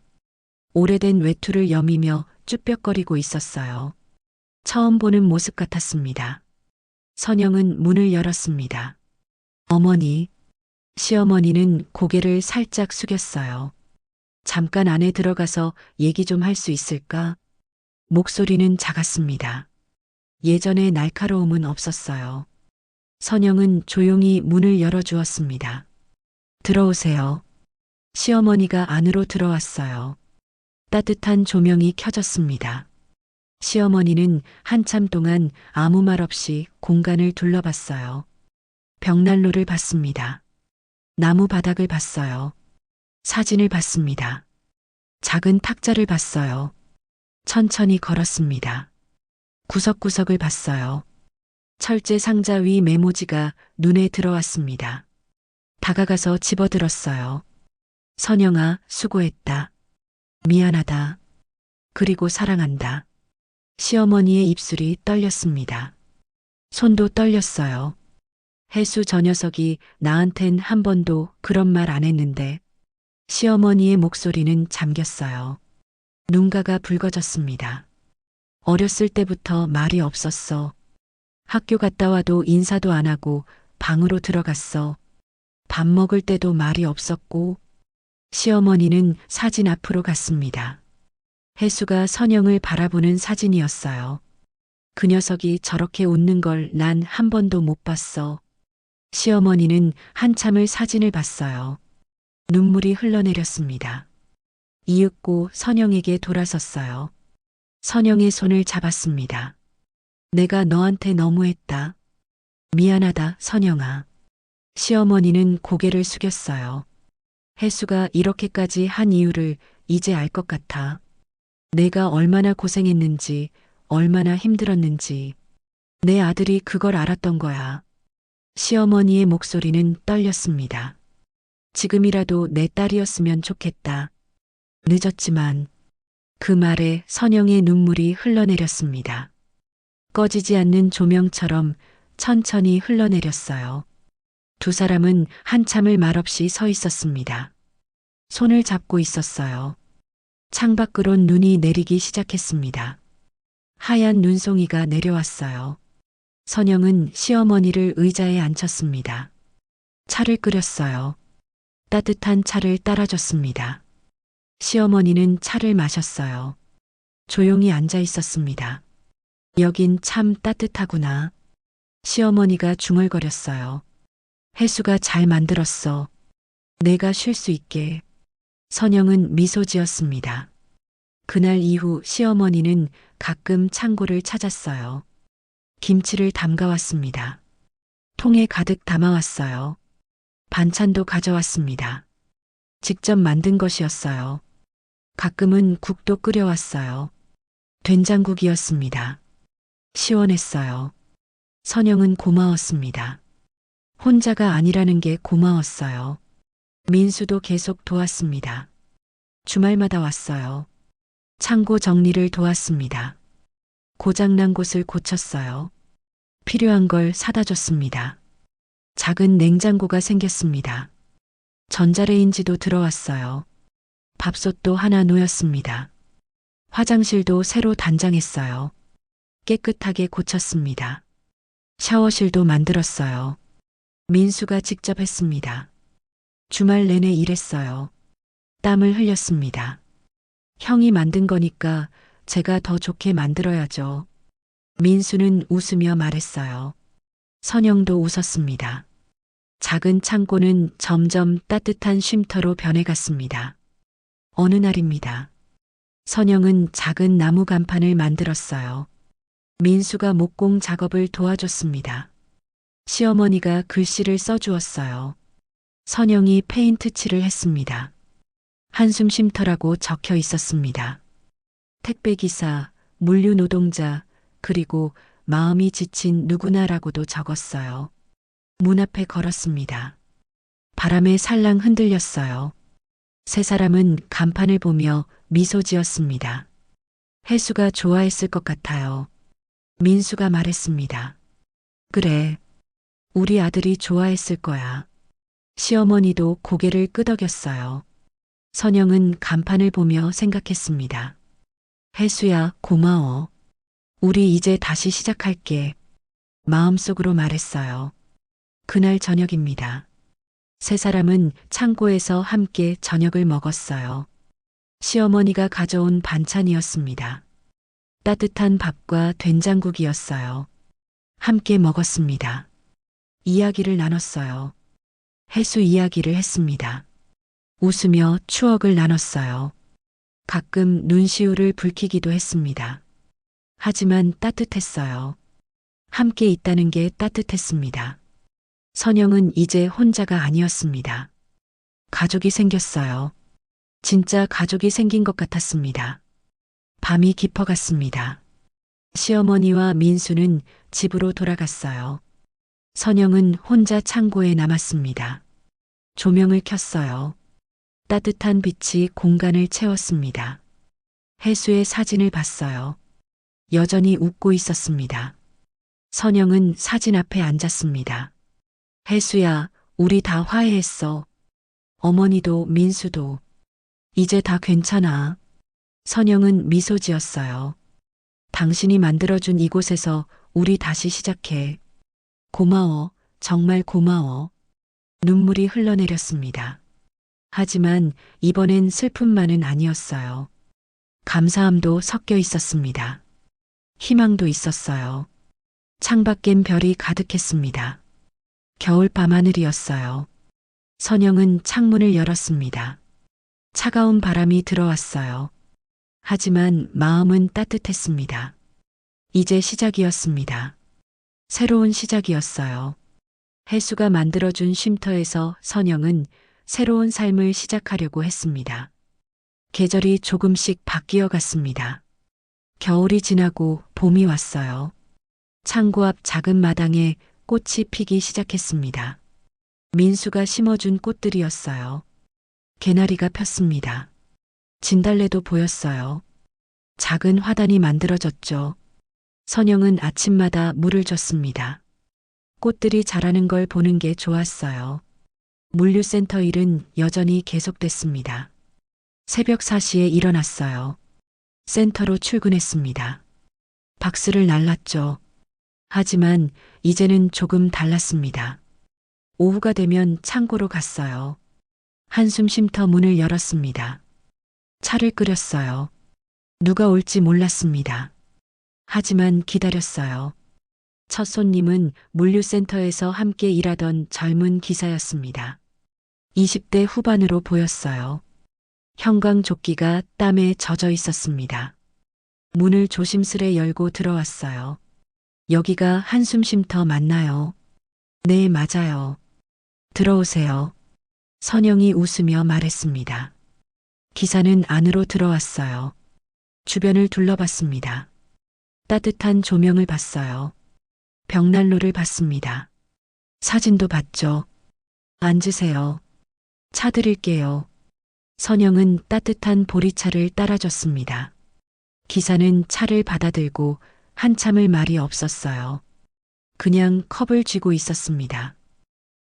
Speaker 2: 오래된 외투를 여미며 쭈뼛거리고 있었어요. 처음 보는 모습 같았습니다. 선영은 문을 열었습니다. 어머니, 시어머니는 고개를 살짝 숙였어요. 잠깐 안에 들어가서 얘기 좀 할 수 있을까? 목소리는 작았습니다. 예전의 날카로움은 없었어요. 선영은 조용히 문을 열어주었습니다. 들어오세요. 시어머니가 안으로 들어왔어요. 따뜻한 조명이 켜졌습니다. 시어머니는 한참 동안 아무 말 없이 공간을 둘러봤어요. 벽난로를 봤습니다. 나무 바닥을 봤어요. 사진을 봤습니다. 작은 탁자를 봤어요. 천천히 걸었습니다. 구석구석을 봤어요. 철제 상자 위 메모지가 눈에 들어왔습니다. 다가가서 집어들었어요. 선영아, 수고했다. 미안하다. 그리고 사랑한다. 시어머니의 입술이 떨렸습니다. 손도 떨렸어요. 혜수 저 녀석이 나한텐 한 번도 그런 말 안 했는데 시어머니의 목소리는 잠겼어요. 눈가가 붉어졌습니다. 어렸을 때부터 말이 없었어. 학교 갔다 와도 인사도 안 하고 방으로 들어갔어. 밥 먹을 때도 말이 없었고. 시어머니는 사진 앞으로 갔습니다. 혜수가 선영을 바라보는 사진이었어요. 그 녀석이 저렇게 웃는 걸 난 한 번도 못 봤어. 시어머니는 한참을 사진을 봤어요. 눈물이 흘러내렸습니다. 이윽고 선영에게 돌아섰어요. 선영의 손을 잡았습니다. 내가 너한테 너무했다. 미안하다, 선영아. 시어머니는 고개를 숙였어요. 혜수가 이렇게까지 한 이유를 이제 알 것 같아. 내가 얼마나 고생했는지, 얼마나 힘들었는지. 내 아들이 그걸 알았던 거야. 시어머니의 목소리는 떨렸습니다. 지금이라도 내 딸이었으면 좋겠다. 늦었지만 그 말에 선영의 눈물이 흘러내렸습니다. 꺼지지 않는 조명처럼 천천히 흘러내렸어요. 두 사람은 한참을 말없이 서 있었습니다. 손을 잡고 있었어요. 창밖으론 눈이 내리기 시작했습니다. 하얀 눈송이가 내려왔어요. 선영은 시어머니를 의자에 앉혔습니다. 차를 끓였어요. 따뜻한 차를 따라줬습니다. 시어머니는 차를 마셨어요. 조용히 앉아 있었습니다. 여긴 참 따뜻하구나. 시어머니가 중얼거렸어요. 혜수가 잘 만들었어. 내가 쉴 수 있게. 선영은 미소 지었습니다. 그날 이후 시어머니는 가끔 창고를 찾았어요. 김치를 담가왔습니다. 통에 가득 담아왔어요. 반찬도 가져왔습니다. 직접 만든 것이었어요. 가끔은 국도 끓여왔어요. 된장국이었습니다. 시원했어요. 선영은 고마웠습니다. 혼자가 아니라는 게 고마웠어요. 민수도 계속 도왔습니다. 주말마다 왔어요. 창고 정리를 도왔습니다. 고장난 곳을 고쳤어요. 필요한 걸 사다 줬습니다. 작은 냉장고가 생겼습니다. 전자레인지도 들어왔어요. 밥솥도 하나 놓였습니다. 화장실도 새로 단장했어요. 깨끗하게 고쳤습니다. 샤워실도 만들었어요. 민수가 직접 했습니다. 주말 내내 일했어요. 땀을 흘렸습니다. 형이 만든 거니까 제가 더 좋게 만들어야죠. 민수는 웃으며 말했어요. 선영도 웃었습니다. 작은 창고는 점점 따뜻한 쉼터로 변해갔습니다. 어느 날입니다. 선영은 작은 나무 간판을 만들었어요. 민수가 목공 작업을 도와줬습니다. 시어머니가 글씨를 써주었어요. 선영이 페인트 칠을 했습니다. 한숨 쉼터라고 적혀 있었습니다. 택배기사, 물류 노동자, 그리고 마음이 지친 누구나라고도 적었어요. 문 앞에 걸었습니다. 바람에 살랑 흔들렸어요. 세 사람은 간판을 보며 미소 지었습니다. 혜수가 좋아했을 것 같아요. 민수가 말했습니다. 그래, 우리 아들이 좋아했을 거야. 시어머니도 고개를 끄덕였어요. 선영은 간판을 보며 생각했습니다. 혜수야, 고마워. 우리 이제 다시 시작할게. 마음속으로 말했어요. 그날 저녁입니다. 세 사람은 창고에서 함께 저녁을 먹었어요. 시어머니가 가져온 반찬이었습니다. 따뜻한 밥과 된장국이었어요. 함께 먹었습니다. 이야기를 나눴어요. 혜수 이야기를 했습니다. 웃으며 추억을 나눴어요. 가끔 눈시울을 붉히기도 했습니다. 하지만 따뜻했어요. 함께 있다는 게 따뜻했습니다. 선영은 이제 혼자가 아니었습니다. 가족이 생겼어요. 진짜 가족이 생긴 것 같았습니다. 밤이 깊어갔습니다. 시어머니와 민수는 집으로 돌아갔어요. 선영은 혼자 창고에 남았습니다. 조명을 켰어요. 따뜻한 빛이 공간을 채웠습니다. 혜수의 사진을 봤어요. 여전히 웃고 있었습니다. 선영은 사진 앞에 앉았습니다. 혜수야, 우리 다 화해했어. 어머니도 민수도. 이제 다 괜찮아. 선영은 미소 지었어요. 당신이 만들어준 이곳에서 우리 다시 시작해. 고마워, 정말 고마워. 눈물이 흘러내렸습니다. 하지만 이번엔 슬픔만은 아니었어요. 감사함도 섞여 있었습니다. 희망도 있었어요. 창밖엔 별이 가득했습니다. 겨울 밤하늘이었어요. 선영은 창문을 열었습니다. 차가운 바람이 들어왔어요. 하지만 마음은 따뜻했습니다. 이제 시작이었습니다. 새로운 시작이었어요. 혜수가 만들어준 쉼터에서 선영은 새로운 삶을 시작하려고 했습니다. 계절이 조금씩 바뀌어 갔습니다. 겨울이 지나고 봄이 왔어요. 창고 앞 작은 마당에 꽃이 피기 시작했습니다. 민수가 심어준 꽃들이었어요. 개나리가 폈습니다. 진달래도 보였어요. 작은 화단이 만들어졌죠. 선영은 아침마다 물을 줬습니다. 꽃들이 자라는 걸 보는 게 좋았어요. 물류센터 일은 여전히 계속됐습니다. 새벽 4시에 일어났어요. 센터로 출근했습니다. 박스를 날랐죠. 하지만 이제는 조금 달랐습니다. 오후가 되면 창고로 갔어요. 한숨 쉼터 문을 열었습니다. 차를 끓였어요. 누가 올지 몰랐습니다. 하지만 기다렸어요. 첫 손님은 물류센터에서 함께 일하던 젊은 기사였습니다. 20대 후반으로 보였어요. 형광조끼가 땀에 젖어 있었습니다. 문을 조심스레 열고 들어왔어요. 여기가 한숨 쉼터 맞나요? 네, 맞아요. 들어오세요. 선영이 웃으며 말했습니다. 기사는 안으로 들어왔어요. 주변을 둘러봤습니다. 따뜻한 조명을 봤어요. 벽난로를 봤습니다. 사진도 봤죠. 앉으세요. 차 드릴게요. 선영은 따뜻한 보리차를 따라줬습니다. 기사는 차를 받아들고 한참을 말이 없었어요. 그냥 컵을 쥐고 있었습니다.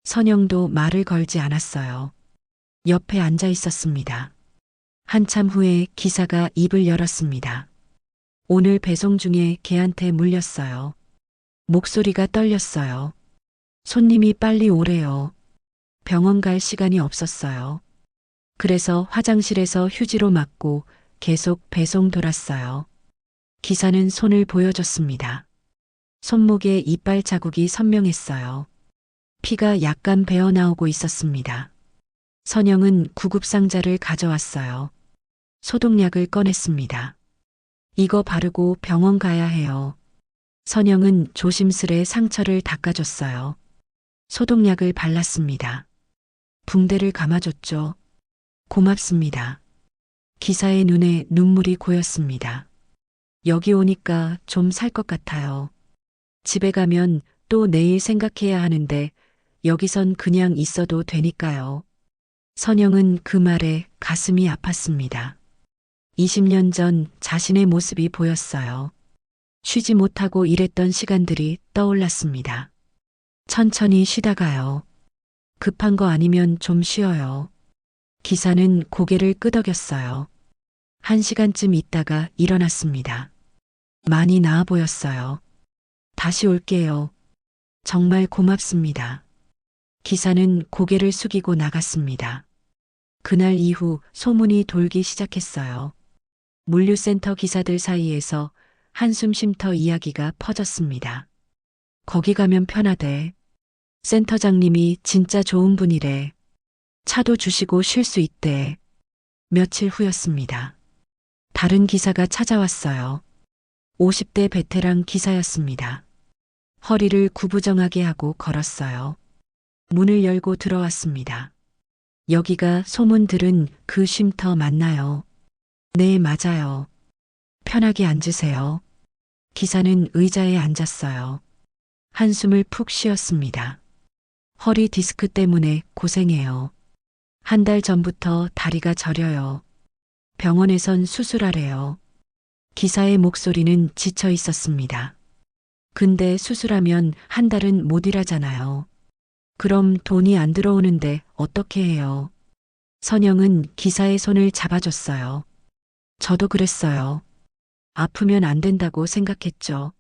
Speaker 2: 선영도 말을 걸지 않았어요. 옆에 앉아 있었습니다. 한참 후에 기사가 입을 열었습니다. 오늘 배송 중에 걔한테 물렸어요. 목소리가 떨렸어요. 손님이 빨리 오래요. 병원 갈 시간이 없었어요. 그래서 화장실에서 휴지로 막고 계속 배송 돌았어요. 기사는 손을 보여줬습니다. 손목에 이빨 자국이 선명했어요. 피가 약간 배어나오고 있었습니다. 선영은 구급상자를 가져왔어요. 소독약을 꺼냈습니다. 이거 바르고 병원 가야 해요. 선영은 조심스레 상처를 닦아줬어요. 소독약을 발랐습니다. 붕대를 감아줬죠. 고맙습니다. 기사의 눈에 눈물이 고였습니다. 여기 오니까 좀 살 것 같아요. 집에 가면 또 내일 생각해야 하는데 여기선 그냥 있어도 되니까요. 선영은 그 말에 가슴이 아팠습니다. 20년 전 자신의 모습이 보였어요. 쉬지 못하고 일했던 시간들이 떠올랐습니다. 천천히 쉬다가요. 급한 거 아니면 좀 쉬어요. 기사는 고개를 끄덕였어요. 1시간쯤 있다가 일어났습니다. 많이 나아 보였어요. 다시 올게요. 정말 고맙습니다. 기사는 고개를 숙이고 나갔습니다. 그날 이후 소문이 돌기 시작했어요. 물류센터 기사들 사이에서 한숨 쉼터 이야기가 퍼졌습니다. 거기 가면 편하대. 센터장님이 진짜 좋은 분이래. 차도 주시고 쉴 수 있대. 며칠 후였습니다. 다른 기사가 찾아왔어요. 50대 베테랑 기사였습니다. 허리를 구부정하게 하고 걸었어요. 문을 열고 들어왔습니다. 여기가 소문 들은 그 쉼터 맞나요? 네, 맞아요. 편하게 앉으세요. 기사는 의자에 앉았어요. 한숨을 푹 쉬었습니다. 허리 디스크 때문에 고생해요. 1달 전부터 다리가 저려요. 병원에선 수술하래요. 기사의 목소리는 지쳐 있었습니다. 근데 수술하면 1달은 못 일하잖아요. 그럼 돈이 안 들어오는데 어떻게 해요? 선영은 기사의 손을 잡아줬어요. 저도 그랬어요. 아프면 안 된다고 생각했죠.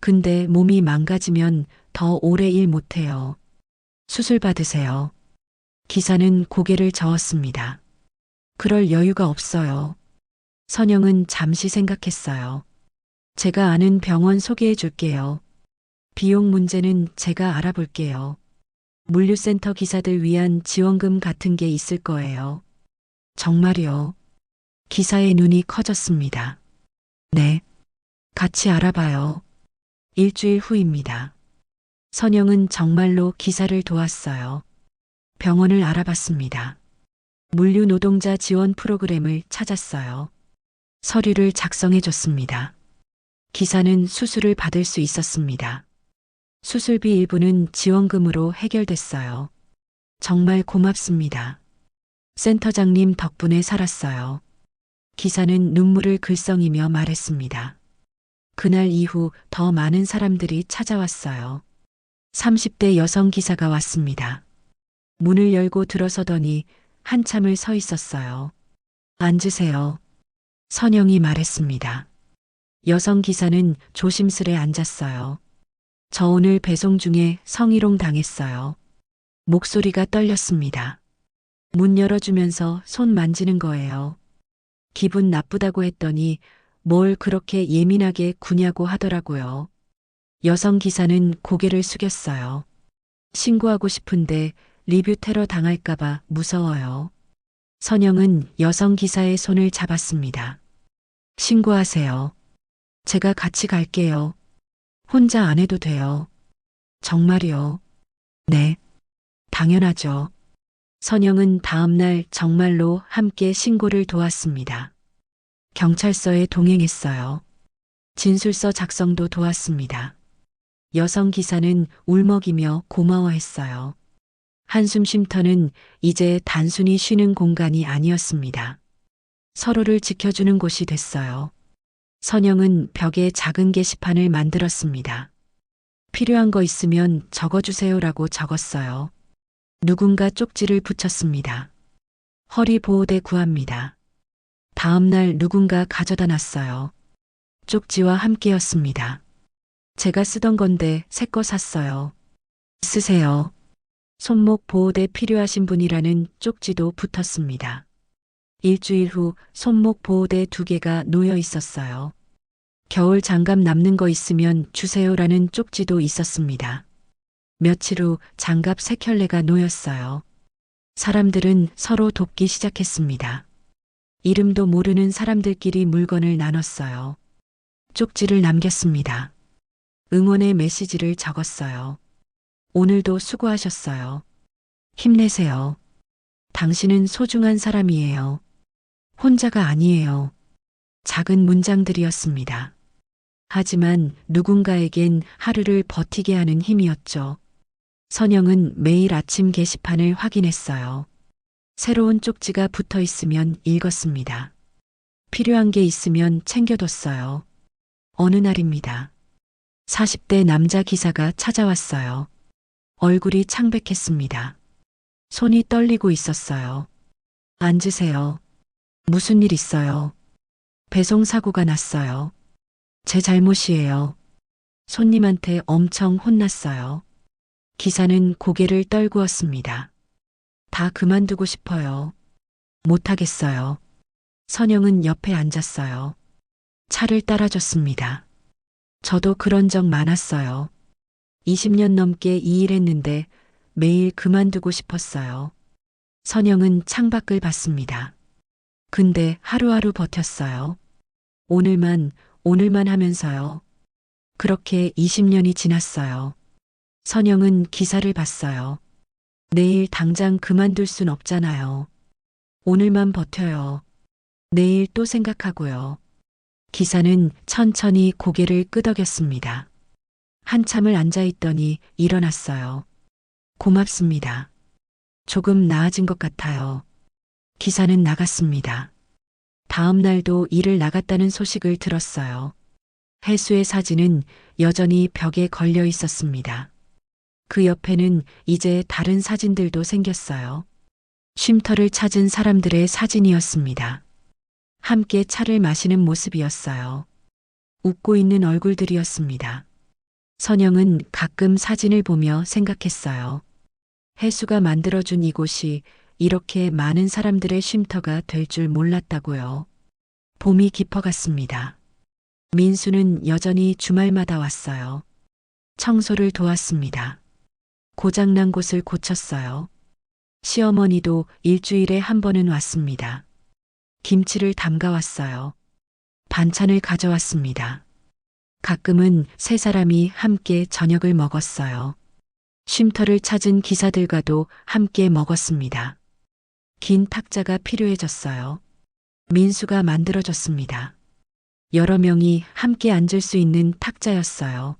Speaker 2: 근데 몸이 망가지면 더 오래 일 못해요. 수술 받으세요. 기사는 고개를 저었습니다. 그럴 여유가 없어요. 선영은 잠시 생각했어요. 제가 아는 병원 소개해 줄게요. 비용 문제는 제가 알아볼게요. 물류센터 기사들 위한 지원금 같은 게 있을 거예요. 정말요? 기사의 눈이 커졌습니다. 네. 같이 알아봐요. 일주일 후입니다. 선영은 정말로 기사를 도왔어요. 병원을 알아봤습니다. 물류 노동자 지원 프로그램을 찾았어요. 서류를 작성해 줬습니다. 기사는 수술을 받을 수 있었습니다. 수술비 일부는 지원금으로 해결됐어요. 정말 고맙습니다. 센터장님 덕분에 살았어요. 기사는 눈물을 글썽이며 말했습니다. 그날 이후 더 많은 사람들이 찾아왔어요. 30대 여성 기사가 왔습니다. 문을 열고 들어서더니 한참을 서 있었어요. 앉으세요. 선영이 말했습니다. 여성 기사는 조심스레 앉았어요. 저 오늘 배송 중에 성희롱 당했어요. 목소리가 떨렸습니다. 문 열어주면서 손 만지는 거예요. 기분 나쁘다고 했더니 뭘 그렇게 예민하게 구냐고 하더라고요. 여성 기사는 고개를 숙였어요. 신고하고 싶은데 리뷰 테러 당할까봐 무서워요. 선영은 여성 기사의 손을 잡았습니다. 신고하세요. 제가 같이 갈게요. 혼자 안 해도 돼요. 정말이요? 네. 당연하죠. 선영은 다음날 정말로 함께 신고를 도왔습니다. 경찰서에 동행했어요. 진술서 작성도 도왔습니다. 여성 기사는 울먹이며 고마워했어요. 한숨 쉼터는 이제 단순히 쉬는 공간이 아니었습니다. 서로를 지켜주는 곳이 됐어요. 선영은 벽에 작은 게시판을 만들었습니다. 필요한 거 있으면 적어주세요라고 적었어요. 누군가 쪽지를 붙였습니다. 허리 보호대 구합니다. 다음 날 누군가 가져다 놨어요. 쪽지와 함께였습니다. 제가 쓰던 건데 새 거 샀어요. 쓰세요. 손목 보호대 필요하신 분이라는 쪽지도 붙었습니다. 일주일 후 손목 보호대 2개가 놓여 있었어요. 겨울 장갑 남는 거 있으면 주세요라는 쪽지도 있었습니다. 며칠 후 장갑 3켤레가 놓였어요. 사람들은 서로 돕기 시작했습니다. 이름도 모르는 사람들끼리 물건을 나눴어요. 쪽지를 남겼습니다. 응원의 메시지를 적었어요. 오늘도 수고하셨어요. 힘내세요. 당신은 소중한 사람이에요. 혼자가 아니에요. 작은 문장들이었습니다. 하지만 누군가에겐 하루를 버티게 하는 힘이었죠. 선영은 매일 아침 게시판을 확인했어요. 새로운 쪽지가 붙어 있으면 읽었습니다. 필요한 게 있으면 챙겨뒀어요. 어느 날입니다. 40대 남자 기사가 찾아왔어요. 얼굴이 창백했습니다. 손이 떨리고 있었어요. 앉으세요. 무슨 일 있어요? 배송 사고가 났어요. 제 잘못이에요. 손님한테 엄청 혼났어요. 기사는 고개를 떨구었습니다. 다 그만두고 싶어요. 못하겠어요. 선영은 옆에 앉았어요. 차를 따라줬습니다. 저도 그런 적 많았어요. 20년 넘게 이 일했는데 매일 그만두고 싶었어요. 선영은 창밖을 봤습니다. 근데 하루하루 버텼어요. 오늘만 하면서요. 그렇게 20년이 지났어요. 선영은 기사를 봤어요. 내일 당장 그만둘 순 없잖아요. 오늘만 버텨요. 내일 또 생각하고요. 기사는 천천히 고개를 끄덕였습니다. 한참을 앉아있더니 일어났어요. 고맙습니다. 조금 나아진 것 같아요. 기사는 나갔습니다. 다음 날도 일을 나갔다는 소식을 들었어요. 혜수의 사진은 여전히 벽에 걸려 있었습니다. 그 옆에는 이제 다른 사진들도 생겼어요. 쉼터를 찾은 사람들의 사진이었습니다. 함께 차를 마시는 모습이었어요. 웃고 있는 얼굴들이었습니다. 선영은 가끔 사진을 보며 생각했어요. 혜수가 만들어준 이곳이 이렇게 많은 사람들의 쉼터가 될 줄 몰랐다고요. 봄이 깊어갔습니다. 민수는 여전히 주말마다 왔어요. 청소를 도왔습니다. 고장난 곳을 고쳤어요. 시어머니도 일주일에 한 번은 왔습니다. 김치를 담가왔어요. 반찬을 가져왔습니다. 가끔은 세 사람이 함께 저녁을 먹었어요. 쉼터를 찾은 기사들과도 함께 먹었습니다. 긴 탁자가 필요해졌어요. 민수가 만들어줬습니다. 여러 명이 함께 앉을 수 있는 탁자였어요.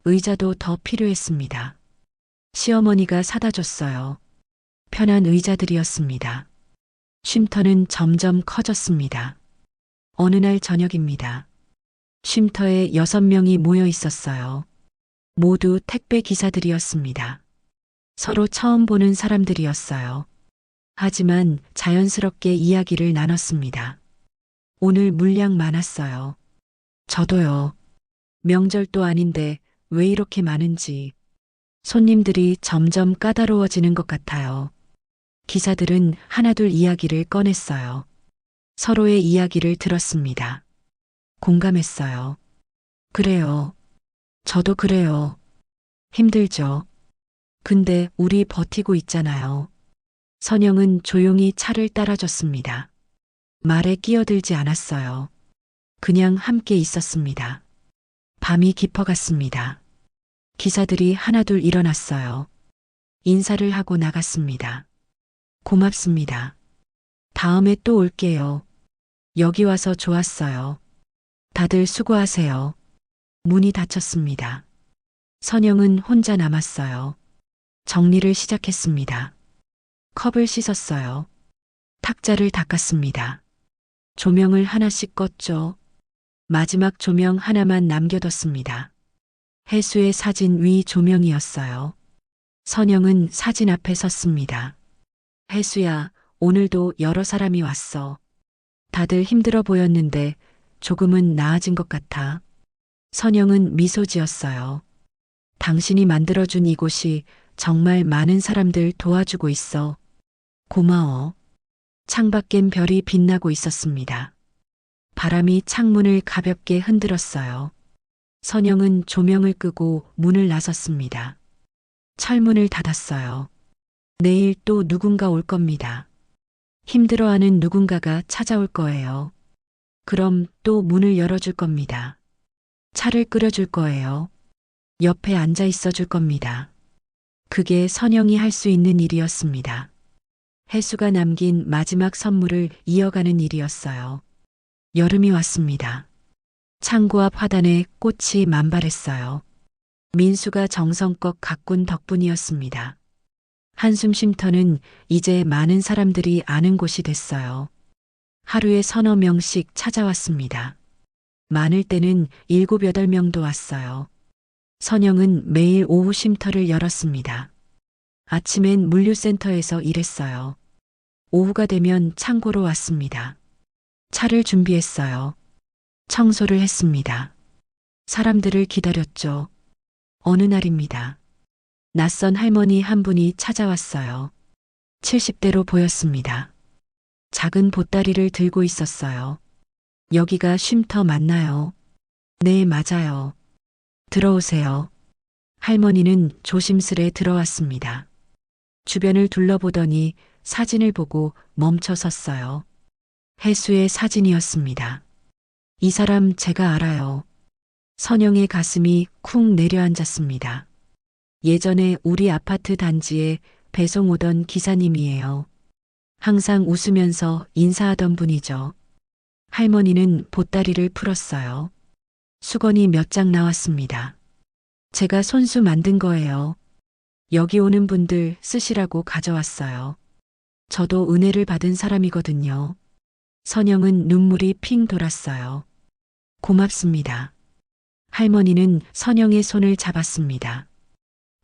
Speaker 2: 의자도 더 필요했습니다. 시어머니가 사다 줬어요. 편한 의자들이었습니다. 쉼터는 점점 커졌습니다. 어느 날 저녁입니다. 쉼터에 6명이 모여 있었어요. 모두 택배 기사들이었습니다. 서로 처음 보는 사람들이었어요. 하지만 자연스럽게 이야기를 나눴습니다. 오늘 물량 많았어요. 저도요. 명절도 아닌데 왜 이렇게 많은지. 손님들이 점점 까다로워지는 것 같아요. 기사들은 하나둘 이야기를 꺼냈어요. 서로의 이야기를 들었습니다. 공감했어요. 그래요. 저도 그래요. 힘들죠. 근데 우리 버티고 있잖아요. 선영은 조용히 차를 따라줬습니다. 말에 끼어들지 않았어요. 그냥 함께 있었습니다. 밤이 깊어갔습니다. 기사들이 하나둘 일어났어요. 인사를 하고 나갔습니다. 고맙습니다. 다음에 또 올게요. 여기 와서 좋았어요. 다들 수고하세요. 문이 닫혔습니다. 선영은 혼자 남았어요. 정리를 시작했습니다. 컵을 씻었어요. 탁자를 닦았습니다. 조명을 하나씩 껐죠. 마지막 조명 하나만 남겨뒀습니다. 해수의 사진 위 조명이었어요. 선영은 사진 앞에 섰습니다. 해수야, 오늘도 여러 사람이 왔어. 다들 힘들어 보였는데 조금은 나아진 것 같아. 선영은 미소 지었어요. 당신이 만들어준 이곳이 정말 많은 사람들 도와주고 있어. 고마워. 창밖엔 별이 빛나고 있었습니다. 바람이 창문을 가볍게 흔들었어요. 선영은 조명을 끄고 문을 나섰습니다. 철문을 닫았어요. 내일 또 누군가 올 겁니다. 힘들어하는 누군가가 찾아올 거예요. 그럼 또 문을 열어줄 겁니다. 차를 끓여줄 거예요. 옆에 앉아 있어 줄 겁니다. 그게 선영이 할 수 있는 일이었습니다. 해수가 남긴 마지막 선물을 이어가는 일이었어요. 여름이 왔습니다. 창고 앞 화단에 꽃이 만발했어요. 민수가 정성껏 가꾼 덕분이었습니다. 한숨 쉼터는 이제 많은 사람들이 아는 곳이 됐어요. 하루에 서너 명씩 찾아왔습니다. 많을 때는 7, 8명도 왔어요. 선영은 매일 오후 쉼터를 열었습니다. 아침엔 물류센터에서 일했어요. 오후가 되면 창고로 왔습니다. 차를 준비했어요. 청소를 했습니다. 사람들을 기다렸죠. 어느 날입니다. 낯선 할머니 한 분이 찾아왔어요. 70대로 보였습니다. 작은 보따리를 들고 있었어요. 여기가 쉼터 맞나요? 네, 맞아요. 들어오세요. 할머니는 조심스레 들어왔습니다. 주변을 둘러보더니 사진을 보고 멈춰 섰어요. 해수의 사진이었습니다. 이 사람 제가 알아요. 선영의 가슴이 쿵 내려앉았습니다. 예전에 우리 아파트 단지에 배송 오던 기사님이에요. 항상 웃으면서 인사하던 분이죠. 할머니는 보따리를 풀었어요. 수건이 몇 장 나왔습니다. 제가 손수 만든 거예요. 여기 오는 분들 쓰시라고 가져왔어요. 저도 은혜를 받은 사람이거든요. 선영은 눈물이 핑 돌았어요. 고맙습니다. 할머니는 선영의 손을 잡았습니다.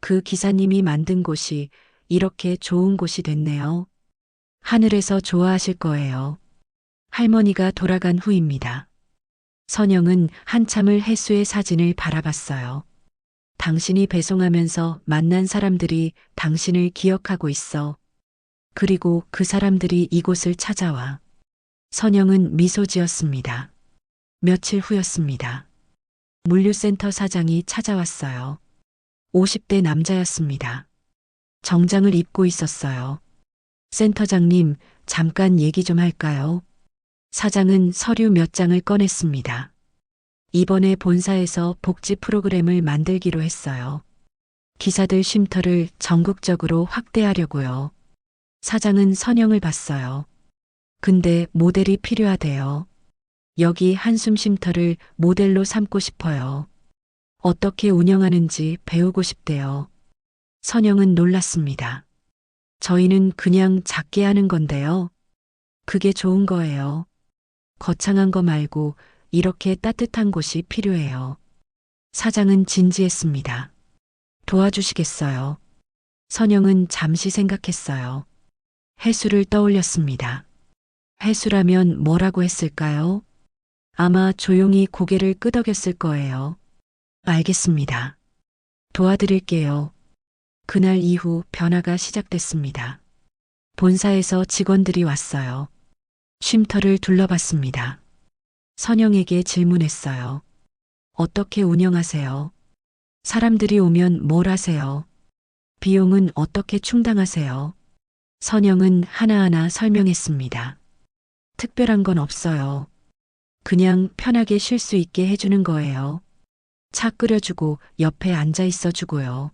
Speaker 2: 그 기사님이 만든 곳이 이렇게 좋은 곳이 됐네요. 하늘에서 좋아하실 거예요. 할머니가 돌아간 후입니다. 선영은 한참을 해수의 사진을 바라봤어요. 당신이 배송하면서 만난 사람들이 당신을 기억하고 있어. 그리고 그 사람들이 이곳을 찾아와. 선영은 미소 지었습니다. 며칠 후였습니다. 물류센터 사장이 찾아왔어요. 50대 남자였습니다. 정장을 입고 있었어요. 센터장님, 잠깐 얘기 좀 할까요? 사장은 서류 몇 장을 꺼냈습니다. 이번에 본사에서 복지 프로그램을 만들기로 했어요. 기사들 쉼터를 전국적으로 확대하려고요. 사장은 선영을 봤어요. 근데 모델이 필요하대요. 여기 한숨 쉼터를 모델로 삼고 싶어요. 어떻게 운영하는지 배우고 싶대요. 선영은 놀랐습니다. 저희는 그냥 작게 하는 건데요. 그게 좋은 거예요. 거창한 거 말고 이렇게 따뜻한 곳이 필요해요. 사장은 진지했습니다. 도와주시겠어요? 선영은 잠시 생각했어요. 해수를 떠올렸습니다. 해수라면 뭐라고 했을까요? 아마 조용히 고개를 끄덕였을 거예요. 알겠습니다. 도와드릴게요. 그날 이후 변화가 시작됐습니다. 본사에서 직원들이 왔어요. 쉼터를 둘러봤습니다. 선영에게 질문했어요. 어떻게 운영하세요? 사람들이 오면 뭘 하세요? 비용은 어떻게 충당하세요? 선영은 하나하나 설명했습니다. 특별한 건 없어요. 그냥 편하게 쉴 수 있게 해주는 거예요. 차 끓여주고 옆에 앉아 있어 주고요.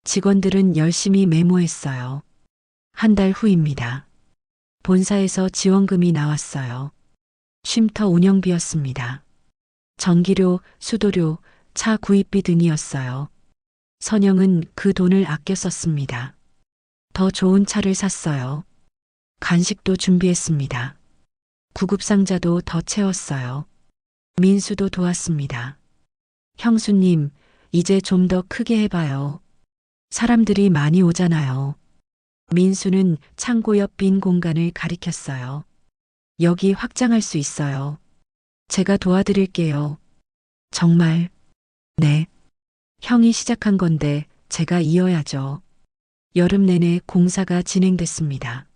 Speaker 2: 직원들은 열심히 메모했어요. 한 달 후입니다. 본사에서 지원금이 나왔어요. 쉼터 운영비였습니다. 전기료, 수도료, 차 구입비 등이었어요. 선영은 그 돈을 아껴 썼습니다. 더 좋은 차를 샀어요. 간식도 준비했습니다. 구급상자도 더 채웠어요. 민수도 도왔습니다. 형수님, 이제 좀 더 크게 해봐요. 사람들이 많이 오잖아요. 민수는 창고 옆 빈 공간을 가리켰어요. 여기 확장할 수 있어요. 제가 도와드릴게요. 정말? 네. 형이 시작한 건데 제가 이어야죠. 여름 내내 공사가 진행됐습니다.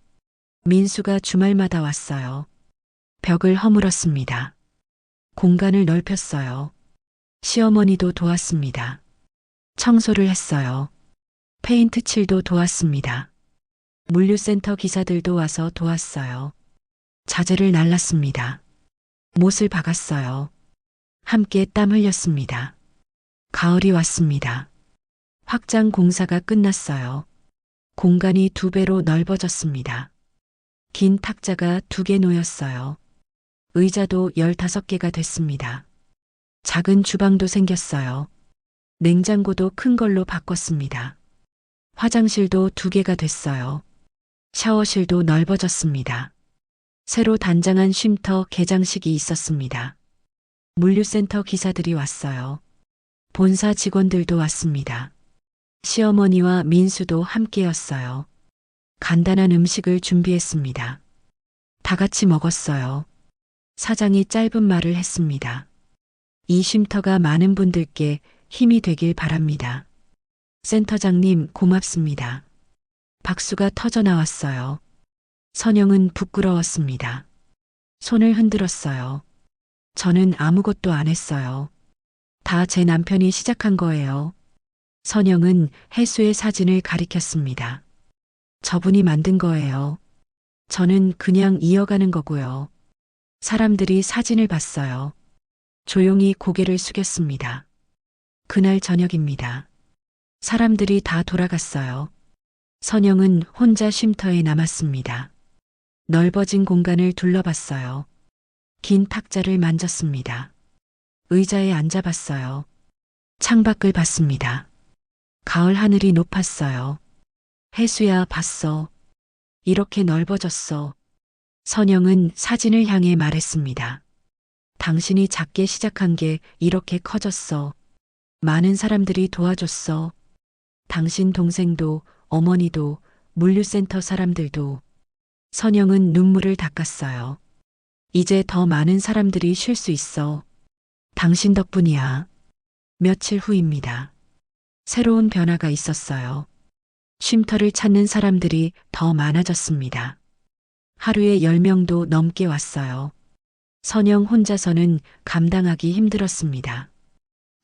Speaker 2: 민수가 주말마다 왔어요. 벽을 허물었습니다. 공간을 넓혔어요. 시어머니도 도왔습니다. 청소를 했어요. 페인트 칠도 도왔습니다. 물류센터 기사들도 와서 도왔어요. 자재를 날랐습니다. 못을 박았어요. 함께 땀 흘렸습니다. 가을이 왔습니다. 확장 공사가 끝났어요. 공간이 2배로 넓어졌습니다. 긴 탁자가 2개 놓였어요. 의자도 15개가 됐습니다. 작은 주방도 생겼어요. 냉장고도 큰 걸로 바꿨습니다. 화장실도 2개가 됐어요. 샤워실도 넓어졌습니다. 새로 단장한 쉼터 개장식이 있었습니다. 물류센터 기사들이 왔어요. 본사 직원들도 왔습니다. 시어머니와 민수도 함께였어요. 간단한 음식을 준비했습니다. 다 같이 먹었어요. 사장이 짧은 말을 했습니다. 이 쉼터가 많은 분들께 힘이 되길 바랍니다. 센터장님 고맙습니다. 박수가 터져 나왔어요. 선영은 부끄러웠습니다. 손을 흔들었어요. 저는 아무것도 안 했어요. 다 제 남편이 시작한 거예요. 선영은 해수의 사진을 가리켰습니다. 저분이 만든 거예요. 저는 그냥 이어가는 거고요. 사람들이 사진을 봤어요. 조용히 고개를 숙였습니다. 그날 저녁입니다. 사람들이 다 돌아갔어요. 선영은 혼자 쉼터에 남았습니다. 넓어진 공간을 둘러봤어요. 긴 탁자를 만졌습니다. 의자에 앉아봤어요. 창밖을 봤습니다. 가을 하늘이 높았어요. 해수야 봤어. 이렇게 넓어졌어. 선영은 사진을 향해 말했습니다. 당신이 작게 시작한 게 이렇게 커졌어. 많은 사람들이 도와줬어. 당신 동생도 어머니도 물류센터 사람들도. 선영은 눈물을 닦았어요. 이제 더 많은 사람들이 쉴 수 있어. 당신 덕분이야. 며칠 후입니다. 새로운 변화가 있었어요. 쉼터를 찾는 사람들이 더 많아졌습니다. 하루에 10명도 넘게 왔어요. 선영 혼자서는 감당하기 힘들었습니다.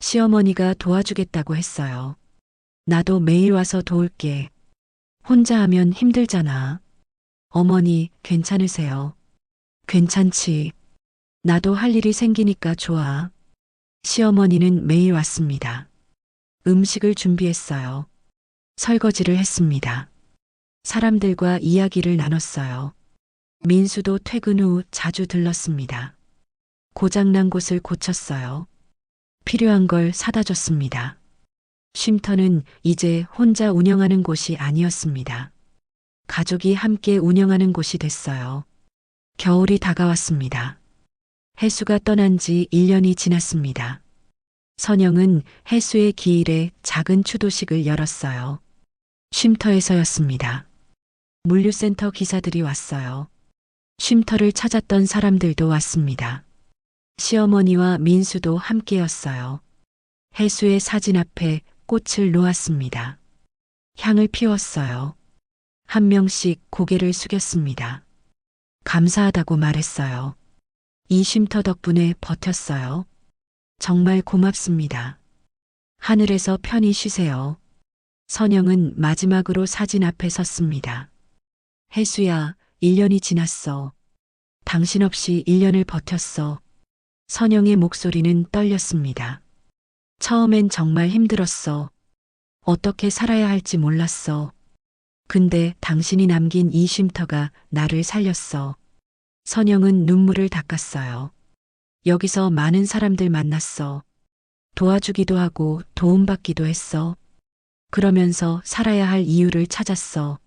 Speaker 2: 시어머니가 도와주겠다고 했어요. 나도 매일 와서 도울게. 혼자 하면 힘들잖아. 어머니, 괜찮으세요? 괜찮지. 나도 할 일이 생기니까 좋아. 시어머니는 매일 왔습니다. 음식을 준비했어요. 설거지를 했습니다. 사람들과 이야기를 나눴어요. 민수도 퇴근 후 자주 들렀습니다. 고장난 곳을 고쳤어요. 필요한 걸 사다 줬습니다. 쉼터는 이제 혼자 운영하는 곳이 아니었습니다. 가족이 함께 운영하는 곳이 됐어요. 겨울이 다가왔습니다. 해수가 떠난 지 1년이 지났습니다. 선영은 해수의 기일에 작은 추도식을 열었어요. 쉼터에서였습니다. 물류센터 기사들이 왔어요. 쉼터를 찾았던 사람들도 왔습니다. 시어머니와 민수도 함께였어요. 해수의 사진 앞에 꽃을 놓았습니다. 향을 피웠어요. 한 명씩 고개를 숙였습니다. 감사하다고 말했어요. 이 쉼터 덕분에 버텼어요. 정말 고맙습니다. 하늘에서 편히 쉬세요. 선영은 마지막으로 사진 앞에 섰습니다. 해수야, 1년이 지났어. 당신 없이 1년을 버텼어. 선영의 목소리는 떨렸습니다. 처음엔 정말 힘들었어. 어떻게 살아야 할지 몰랐어. 근데 당신이 남긴 이 쉼터가 나를 살렸어. 선영은 눈물을 닦았어요. 여기서 많은 사람들 만났어. 도와주기도 하고 도움받기도 했어. 그러면서 살아야 할 이유를 찾았어.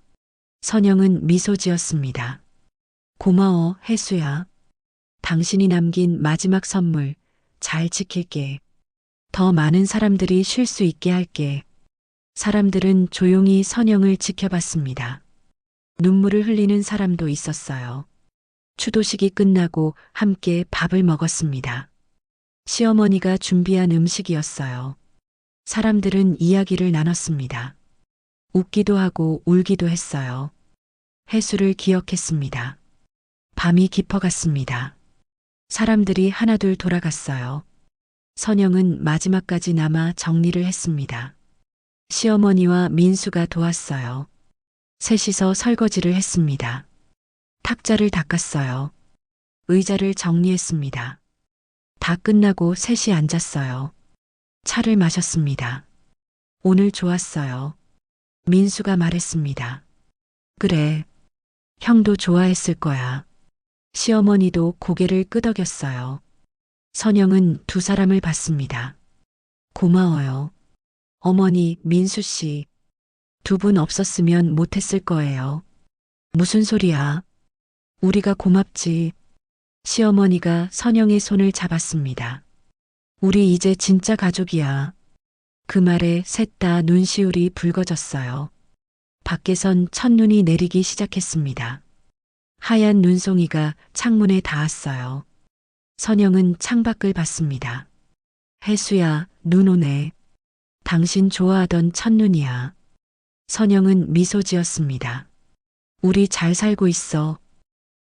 Speaker 2: 선영은 미소 지었습니다. 고마워, 해수야. 당신이 남긴 마지막 선물 잘 지킬게. 더 많은 사람들이 쉴 수 있게 할게. 사람들은 조용히 선영을 지켜봤습니다. 눈물을 흘리는 사람도 있었어요. 추도식이 끝나고 함께 밥을 먹었습니다. 시어머니가 준비한 음식이었어요. 사람들은 이야기를 나눴습니다. 웃기도 하고 울기도 했어요. 해수를 기억했습니다. 밤이 깊어갔습니다. 사람들이 하나둘 돌아갔어요. 선영은 마지막까지 남아 정리를 했습니다. 시어머니와 민수가 도왔어요. 셋이서 설거지를 했습니다. 탁자를 닦았어요. 의자를 정리했습니다. 다 끝나고 셋이 앉았어요. 차를 마셨습니다. 오늘 좋았어요. 민수가 말했습니다. 그래. 형도 좋아했을 거야. 시어머니도 고개를 끄덕였어요. 선영은 두 사람을 봤습니다. 고마워요. 어머니, 민수 씨. 두 분 없었으면 못했을 거예요. 무슨 소리야? 우리가 고맙지. 시어머니가 선영의 손을 잡았습니다. 우리 이제 진짜 가족이야. 그 말에 셋 다 눈시울이 붉어졌어요. 밖에선 첫눈이 내리기 시작했습니다. 하얀 눈송이가 창문에 닿았어요. 선영은 창밖을 봤습니다. 해수야, 눈 오네. 당신 좋아하던 첫눈이야. 선영은 미소 지었습니다. 우리 잘 살고 있어.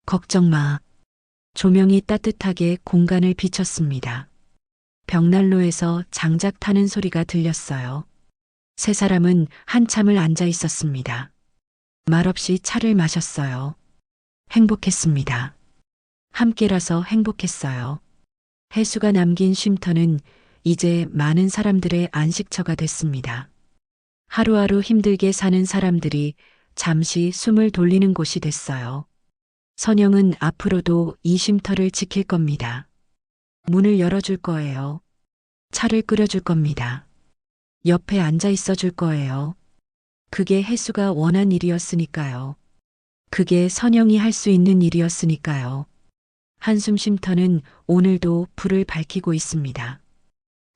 Speaker 2: 걱정 마. 조명이 따뜻하게 공간을 비췄습니다. 벽난로에서 장작 타는 소리가 들렸어요. 세 사람은 한참을 앉아 있었습니다. 말없이 차를 마셨어요. 행복했습니다. 함께라서 행복했어요. 해수가 남긴 쉼터는 이제 많은 사람들의 안식처가 됐습니다. 하루하루 힘들게 사는 사람들이 잠시 숨을 돌리는 곳이 됐어요. 선영은 앞으로도 이 쉼터를 지킬 겁니다. 문을 열어줄 거예요. 차를 끓여줄 겁니다. 옆에 앉아 있어 줄 거예요. 그게 해수가 원한 일이었으니까요. 그게 선영이 할 수 있는 일이었으니까요. 한숨 쉼터는 오늘도 불을 밝히고 있습니다.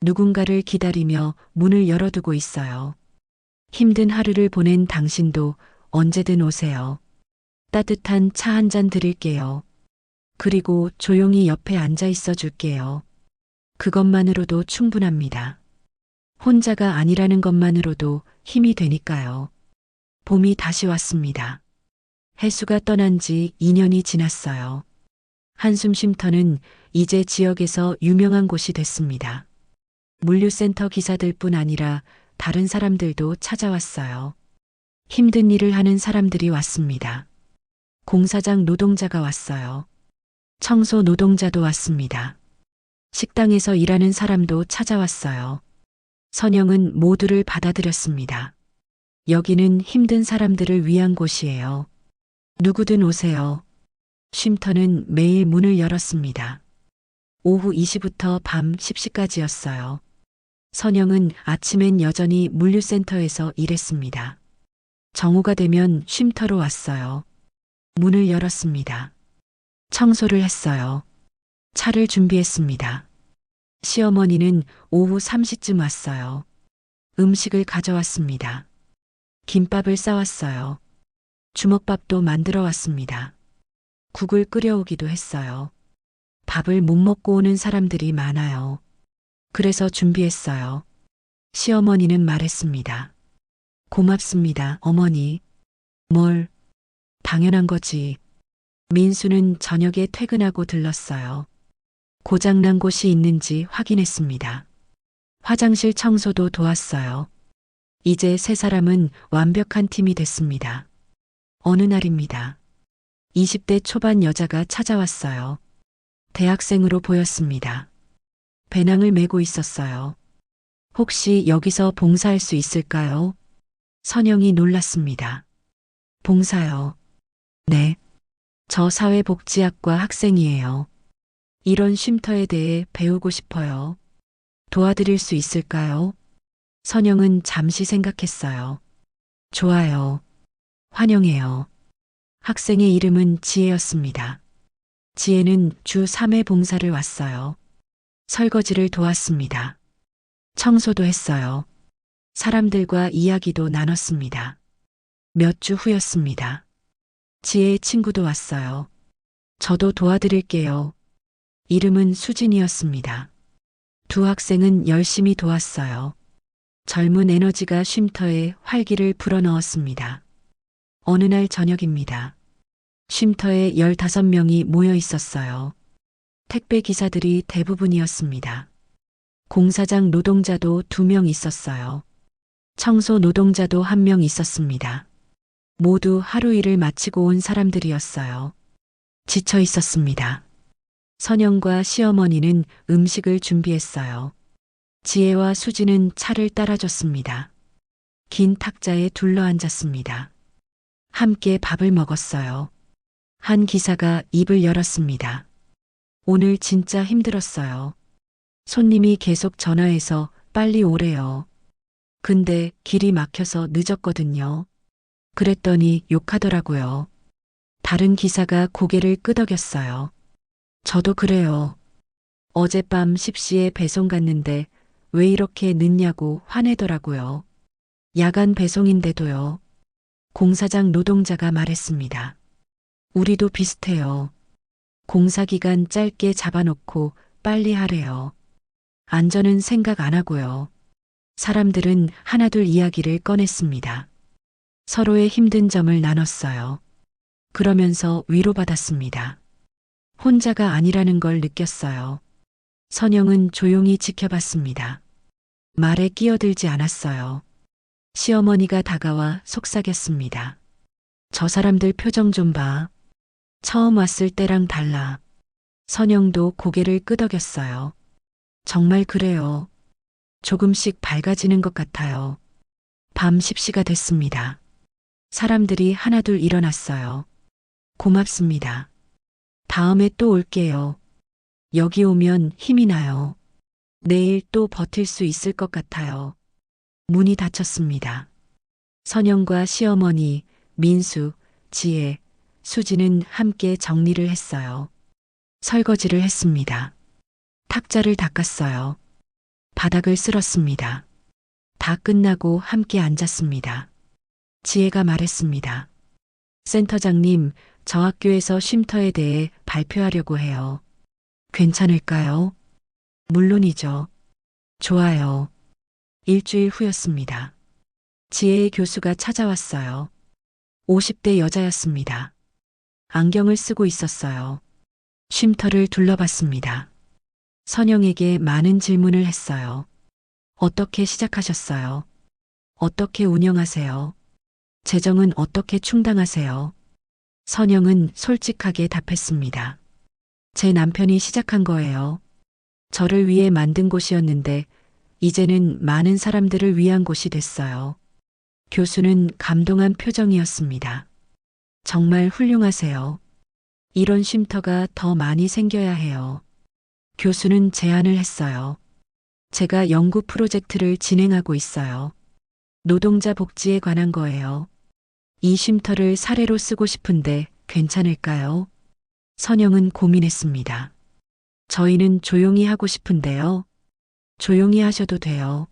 Speaker 2: 누군가를 기다리며 문을 열어두고 있어요. 힘든 하루를 보낸 당신도 언제든 오세요. 따뜻한 차 한 잔 드릴게요. 그리고 조용히 옆에 앉아 있어 줄게요. 그것만으로도 충분합니다. 혼자가 아니라는 것만으로도 힘이 되니까요. 봄이 다시 왔습니다. 해수가 떠난 지 2년이 지났어요. 한숨 쉼터는 이제 지역에서 유명한 곳이 됐습니다. 물류센터 기사들뿐 아니라 다른 사람들도 찾아왔어요. 힘든 일을 하는 사람들이 왔습니다. 공사장 노동자가 왔어요. 청소 노동자도 왔습니다. 식당에서 일하는 사람도 찾아왔어요. 선영은 모두를 받아들였습니다. 여기는 힘든 사람들을 위한 곳이에요. 누구든 오세요. 쉼터는 매일 문을 열었습니다. 오후 2시부터 밤 10시까지였어요. 선영은 아침엔 여전히 물류센터에서 일했습니다. 정오가 되면 쉼터로 왔어요. 문을 열었습니다. 청소를 했어요. 차를 준비했습니다. 시어머니는 오후 3시쯤 왔어요. 음식을 가져왔습니다. 김밥을 싸왔어요. 주먹밥도 만들어 왔습니다. 국을 끓여오기도 했어요. 밥을 못 먹고 오는 사람들이 많아요. 그래서 준비했어요. 시어머니는 말했습니다. 고맙습니다, 어머니. 뭘, 당연한 거지. 민수는 저녁에 퇴근하고 들렀어요. 고장난 곳이 있는지 확인했습니다. 화장실 청소도 도왔어요. 이제 세 사람은 완벽한 팀이 됐습니다. 어느 날입니다. 20대 초반 여자가 찾아왔어요. 대학생으로 보였습니다. 배낭을 메고 있었어요. 혹시 여기서 봉사할 수 있을까요? 선영이 놀랐습니다. 봉사요. 네. 저 사회복지학과 학생이에요. 이런 쉼터에 대해 배우고 싶어요. 도와드릴 수 있을까요? 선영은 잠시 생각했어요. 좋아요. 환영해요. 학생의 이름은 지혜였습니다. 지혜는 주 3회 봉사를 왔어요. 설거지를 도왔습니다. 청소도 했어요. 사람들과 이야기도 나눴습니다. 몇 주 후였습니다. 지혜의 친구도 왔어요. 저도 도와드릴게요. 이름은 수진이었습니다. 두 학생은 열심히 도왔어요. 젊은 에너지가 쉼터에 활기를 불어넣었습니다. 어느 날 저녁입니다. 쉼터에 15명이 모여 있었어요. 택배 기사들이 대부분이었습니다. 공사장 노동자도 2명 있었어요. 청소 노동자도 1명 있었습니다. 모두 하루 일을 마치고 온 사람들이었어요. 지쳐 있었습니다. 선영과 시어머니는 음식을 준비했어요. 지혜와 수지는 차를 따라줬습니다. 긴 탁자에 둘러앉았습니다. 함께 밥을 먹었어요. 한 기사가 입을 열었습니다. 오늘 진짜 힘들었어요. 손님이 계속 전화해서 빨리 오래요. 근데 길이 막혀서 늦었거든요. 그랬더니 욕하더라고요. 다른 기사가 고개를 끄덕였어요. 저도 그래요. 어젯밤 10시에 배송 갔는데 왜 이렇게 늦냐고 화내더라고요. 야간 배송인데도요. 공사장 노동자가 말했습니다. 우리도 비슷해요. 공사 기간 짧게 잡아놓고 빨리 하래요. 안전은 생각 안 하고요. 사람들은 하나둘 이야기를 꺼냈습니다. 서로의 힘든 점을 나눴어요. 그러면서 위로받았습니다. 혼자가 아니라는 걸 느꼈어요. 선영은 조용히 지켜봤습니다. 말에 끼어들지 않았어요. 시어머니가 다가와 속삭였습니다. 저 사람들 표정 좀 봐. 처음 왔을 때랑 달라. 선영도 고개를 끄덕였어요. 정말 그래요. 조금씩 밝아지는 것 같아요. 밤 10시가 됐습니다. 사람들이 하나둘 일어났어요. 고맙습니다. 다음에 또 올게요. 여기 오면 힘이 나요. 내일 또 버틸 수 있을 것 같아요. 문이 닫혔습니다. 선영과 시어머니, 민수, 지혜, 수지는 함께 정리를 했어요. 설거지를 했습니다. 탁자를 닦았어요. 바닥을 쓸었습니다. 다 끝나고 함께 앉았습니다. 지혜가 말했습니다. 센터장님, 저 학교에서 쉼터에 대해 발표하려고 해요. 괜찮을까요? 물론이죠. 좋아요. 일주일 후였습니다. 지혜의 교수가 찾아왔어요. 50대 여자였습니다. 안경을 쓰고 있었어요. 쉼터를 둘러봤습니다. 선영에게 많은 질문을 했어요. 어떻게 시작하셨어요? 어떻게 운영하세요? 재정은 어떻게 충당하세요? 선영은 솔직하게 답했습니다. 제 남편이 시작한 거예요. 저를 위해 만든 곳이었는데 이제는 많은 사람들을 위한 곳이 됐어요. 교수는 감동한 표정이었습니다. 정말 훌륭하세요. 이런 쉼터가 더 많이 생겨야 해요. 교수는 제안을 했어요. 제가 연구 프로젝트를 진행하고 있어요. 노동자 복지에 관한 거예요. 이 쉼터를 사례로 쓰고 싶은데 괜찮을까요? 선영은 고민했습니다. 저희는 조용히 하고 싶은데요. 조용히 하셔도 돼요.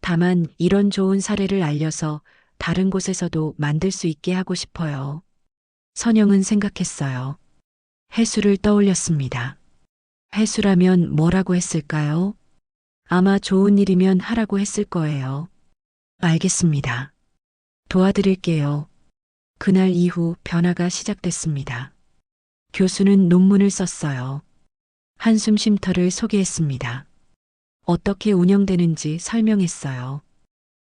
Speaker 2: 다만 이런 좋은 사례를 알려서 다른 곳에서도 만들 수 있게 하고 싶어요. 선영은 생각했어요. 해수를 떠올렸습니다. 해수라면 뭐라고 했을까요? 아마 좋은 일이면 하라고 했을 거예요. 알겠습니다. 도와드릴게요. 그날 이후 변화가 시작됐습니다. 교수는 논문을 썼어요. 한숨 쉼터를 소개했습니다. 어떻게 운영되는지 설명했어요.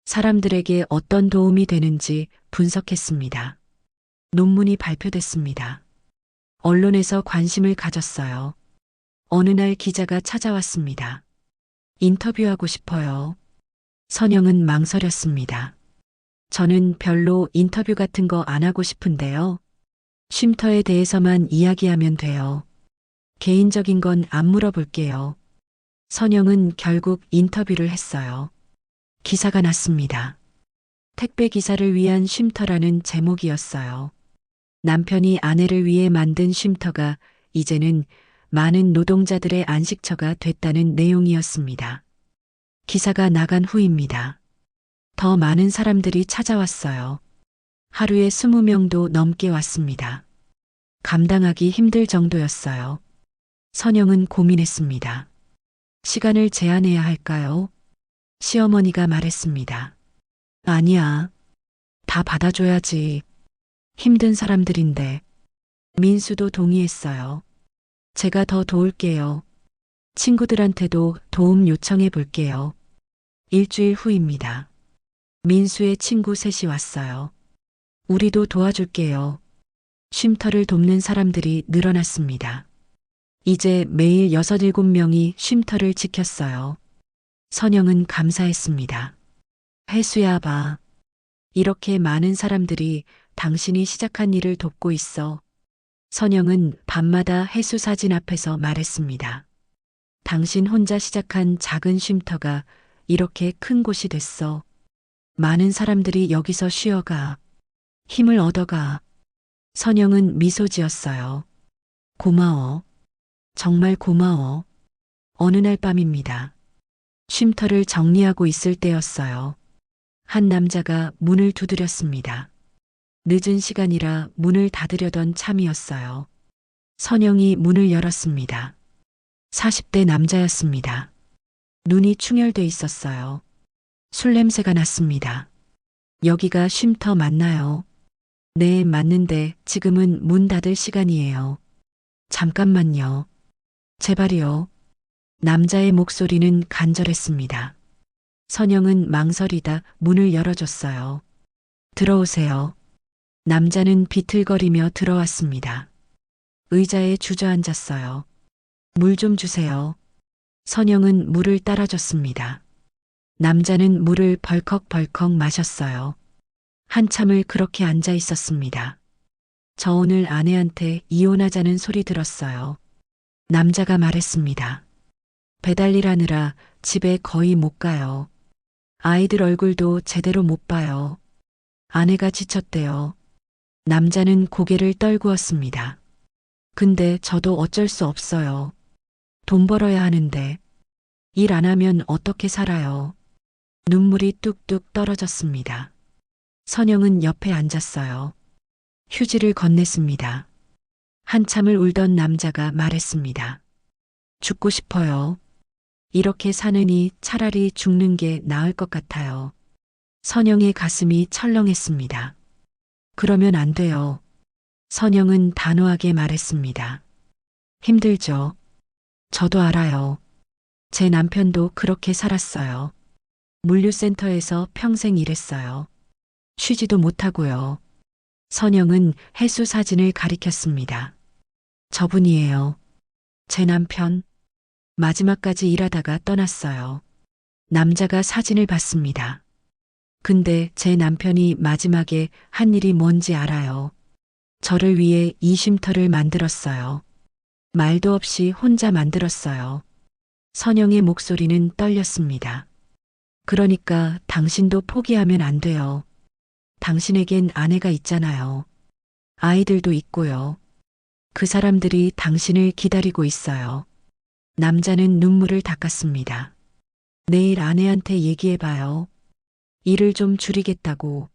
Speaker 2: 사람들에게 어떤 도움이 되는지 분석했습니다. 논문이 발표됐습니다. 언론에서 관심을 가졌어요. 어느 날 기자가 찾아왔습니다. 인터뷰하고 싶어요. 선영은 망설였습니다. 저는 별로 인터뷰 같은 거 안 하고 싶은데요. 쉼터에 대해서만 이야기하면 돼요. 개인적인 건 안 물어볼게요. 선영은 결국 인터뷰를 했어요. 기사가 났습니다. 택배 기사를 위한 쉼터라는 제목이었어요. 남편이 아내를 위해 만든 쉼터가 이제는 많은 노동자들의 안식처가 됐다는 내용이었습니다. 기사가 나간 후입니다. 더 많은 사람들이 찾아왔어요. 하루에 20명도 넘게 왔습니다. 감당하기 힘들 정도였어요. 선영은 고민했습니다. 시간을 제한해야 할까요? 시어머니가 말했습니다. 아니야. 다 받아줘야지. 힘든 사람들인데. 민수도 동의했어요. 제가 더 도울게요. 친구들한테도 도움 요청해 볼게요. 일주일 후입니다. 민수의 친구 셋이 왔어요. 우리도 도와줄게요. 쉼터를 돕는 사람들이 늘어났습니다. 이제 매일 6, 7명이 쉼터를 지켰어요. 선영은 감사했습니다. 해수야 봐. 이렇게 많은 사람들이 당신이 시작한 일을 돕고 있어. 선영은 밤마다 해수 사진 앞에서 말했습니다. 당신 혼자 시작한 작은 쉼터가 이렇게 큰 곳이 됐어. 많은 사람들이 여기서 쉬어가. 힘을 얻어가. 선영은 미소 지었어요. 고마워. 정말 고마워. 어느 날 밤입니다. 쉼터를 정리하고 있을 때였어요. 한 남자가 문을 두드렸습니다. 늦은 시간이라 문을 닫으려던 참이었어요. 선영이 문을 열었습니다. 40대 남자였습니다. 눈이 충혈돼 있었어요. 술 냄새가 났습니다. 여기가 쉼터 맞나요? 네, 맞는데 지금은 문 닫을 시간이에요. 잠깐만요. 제발요. 남자의 목소리는 간절했습니다. 선영은 망설이다 문을 열어줬어요. 들어오세요. 남자는 비틀거리며 들어왔습니다. 의자에 주저앉았어요. 물 좀 주세요. 선영은 물을 따라줬습니다. 남자는 물을 벌컥벌컥 마셨어요. 한참을 그렇게 앉아 있었습니다. 저 오늘 아내한테 이혼하자는 소리 들었어요. 남자가 말했습니다. 배달일 하느라 집에 거의 못 가요. 아이들 얼굴도 제대로 못 봐요. 아내가 지쳤대요. 남자는 고개를 떨구었습니다. 근데 저도 어쩔 수 없어요. 돈 벌어야 하는데 일 안 하면 어떻게 살아요. 눈물이 뚝뚝 떨어졌습니다. 선영은 옆에 앉았어요. 휴지를 건넸습니다. 한참을 울던 남자가 말했습니다. 죽고 싶어요. 이렇게 사느니 차라리 죽는 게 나을 것 같아요. 선영의 가슴이 철렁했습니다. 그러면 안 돼요. 선영은 단호하게 말했습니다. 힘들죠. 저도 알아요. 제 남편도 그렇게 살았어요. 물류센터에서 평생 일했어요. 쉬지도 못하고요. 선영은 해수 사진을 가리켰습니다. 저분이에요. 제 남편. 마지막까지 일하다가 떠났어요. 남자가 사진을 봤습니다. 근데 제 남편이 마지막에 한 일이 뭔지 알아요. 저를 위해 이 쉼터를 만들었어요. 말도 없이 혼자 만들었어요. 선영의 목소리는 떨렸습니다. 그러니까 당신도 포기하면 안 돼요. 당신에겐 아내가 있잖아요. 아이들도 있고요. 그 사람들이 당신을 기다리고 있어요. 남자는 눈물을 닦았습니다. 내일 아내한테 얘기해봐요. 일을 좀 줄이겠다고.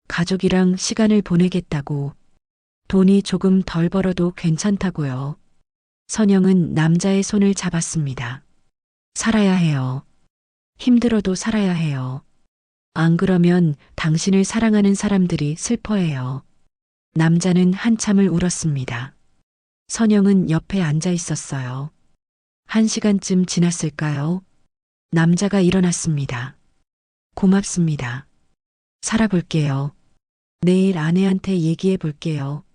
Speaker 2: 가족이랑 시간을 보내겠다고, 돈이 조금 덜 벌어도 괜찮다고요. 선영은 남자의 손을 잡았습니다. 살아야 해요. 힘들어도 살아야 해요. 안 그러면 당신을 사랑하는 사람들이 슬퍼해요. 남자는 한참을 울었습니다. 선영은 옆에 앉아 있었어요. 1시간쯤 지났을까요? 남자가 일어났습니다. 고맙습니다. 살아볼게요. 내일 아내한테 얘기해 볼게요.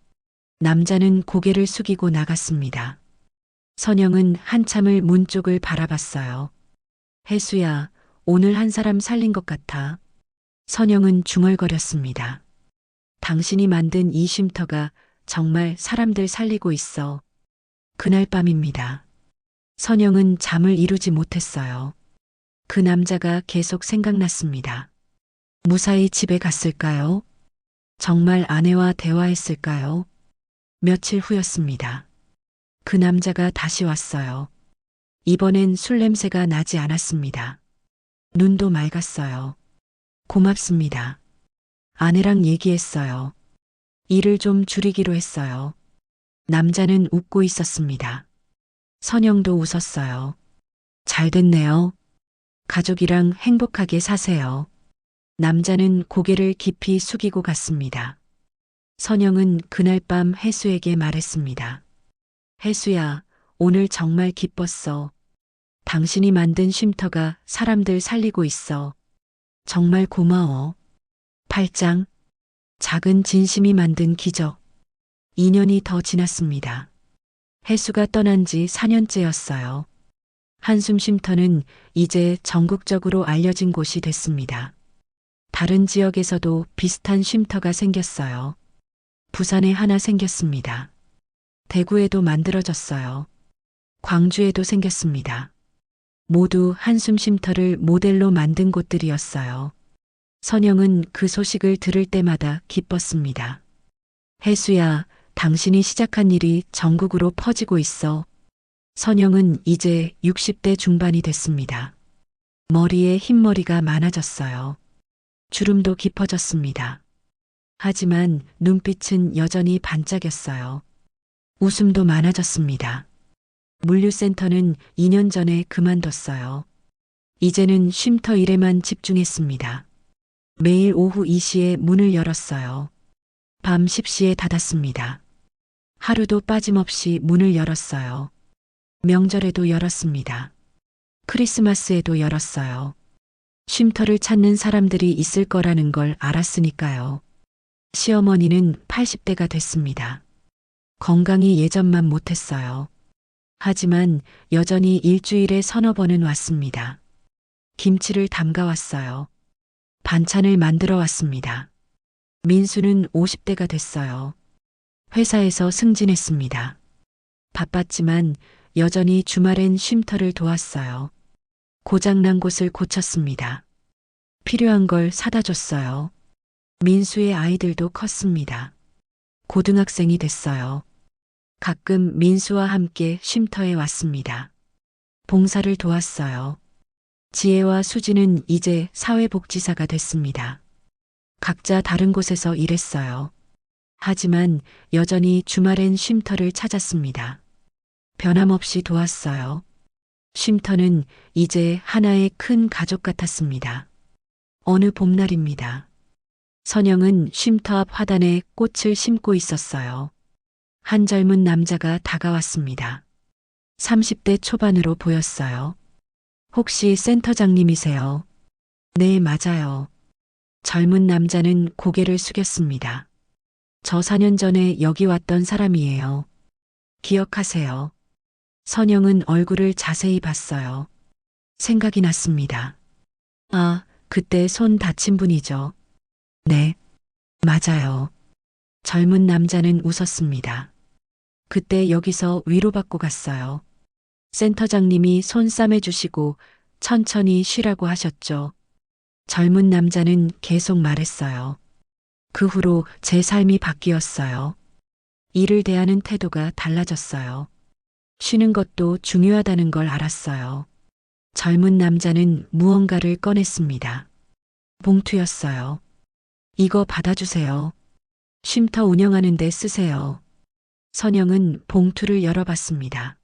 Speaker 2: 남자는 고개를 숙이고 나갔습니다. 선영은 한참을 문 쪽을 바라봤어요. 혜수야, 오늘 한 사람 살린 것 같아. 선영은 중얼거렸습니다. 당신이 만든 이 쉼터가 정말 사람들 살리고 있어. 그날 밤입니다. 선영은 잠을 이루지 못했어요. 그 남자가 계속 생각났습니다. 무사히 집에 갔을까요? 정말 아내와 대화했을까요? 며칠 후였습니다. 그 남자가 다시 왔어요. 이번엔 술 냄새가 나지 않았습니다. 눈도 맑았어요. 고맙습니다. 아내랑 얘기했어요. 일을 좀 줄이기로 했어요. 남자는 웃고 있었습니다. 선영도 웃었어요. 잘 됐네요. 가족이랑 행복하게 사세요. 남자는 고개를 깊이 숙이고 갔습니다. 선영은 그날 밤 혜수에게 말했습니다. 혜수야, 오늘 정말 기뻤어. 당신이 만든 쉼터가 사람들 살리고 있어. 정말 고마워. 8장. 작은 진심이 만든 기적. 2년이 더 지났습니다. 혜수가 떠난 지 4년째였어요. 한숨 쉼터는 이제 전국적으로 알려진 곳이 됐습니다. 다른 지역에서도 비슷한 쉼터가 생겼어요. 부산에 하나 생겼습니다. 대구에도 만들어졌어요. 광주에도 생겼습니다. 모두 한숨 쉼터를 모델로 만든 곳들이었어요. 선영은 그 소식을 들을 때마다 기뻤습니다. 혜수야, 당신이 시작한 일이 전국으로 퍼지고 있어. 선영은 이제 60대 중반이 됐습니다. 머리에 흰머리가 많아졌어요. 주름도 깊어졌습니다. 하지만 눈빛은 여전히 반짝였어요. 웃음도 많아졌습니다. 물류센터는 2년 전에 그만뒀어요. 이제는 쉼터 일에만 집중했습니다. 매일 오후 2시에 문을 열었어요. 밤 10시에 닫았습니다. 하루도 빠짐없이 문을 열었어요. 명절에도 열었습니다. 크리스마스에도 열었어요. 쉼터를 찾는 사람들이 있을 거라는 걸 알았으니까요. 시어머니는 80대가 됐습니다. 건강이 예전만 못했어요. 하지만 여전히 일주일에 서너 번은 왔습니다. 김치를 담가왔어요. 반찬을 만들어 왔습니다. 민수는 50대가 됐어요. 회사에서 승진했습니다. 바빴지만 여전히 주말엔 쉼터를 도왔어요. 고장난 곳을 고쳤습니다. 필요한 걸 사다 줬어요. 민수의 아이들도 컸습니다. 고등학생이 됐어요. 가끔 민수와 함께 쉼터에 왔습니다. 봉사를 도왔어요. 지혜와 수지는 이제 사회복지사가 됐습니다. 각자 다른 곳에서 일했어요. 하지만 여전히 주말엔 쉼터를 찾았습니다. 변함없이 도왔어요. 쉼터는 이제 하나의 큰 가족 같았습니다. 어느 봄날입니다. 선영은 쉼터 앞 화단에 꽃을 심고 있었어요. 한 젊은 남자가 다가왔습니다. 30대 초반으로 보였어요. 혹시 센터장님이세요? 네, 맞아요. 젊은 남자는 고개를 숙였습니다. 저 4년 전에 여기 왔던 사람이에요. 기억하세요? 선영은 얼굴을 자세히 봤어요. 생각이 났습니다. 아, 그때 손 다친 분이죠. 네, 맞아요. 젊은 남자는 웃었습니다. 그때 여기서 위로받고 갔어요. 센터장님이 손 싸매주시고 천천히 쉬라고 하셨죠. 젊은 남자는 계속 말했어요. 그 후로 제 삶이 바뀌었어요. 일을 대하는 태도가 달라졌어요. 쉬는 것도 중요하다는 걸 알았어요. 젊은 남자는 무언가를 꺼냈습니다. 봉투였어요. 이거 받아주세요. 쉼터 운영하는 데 쓰세요. 선영은 봉투를 열어봤습니다.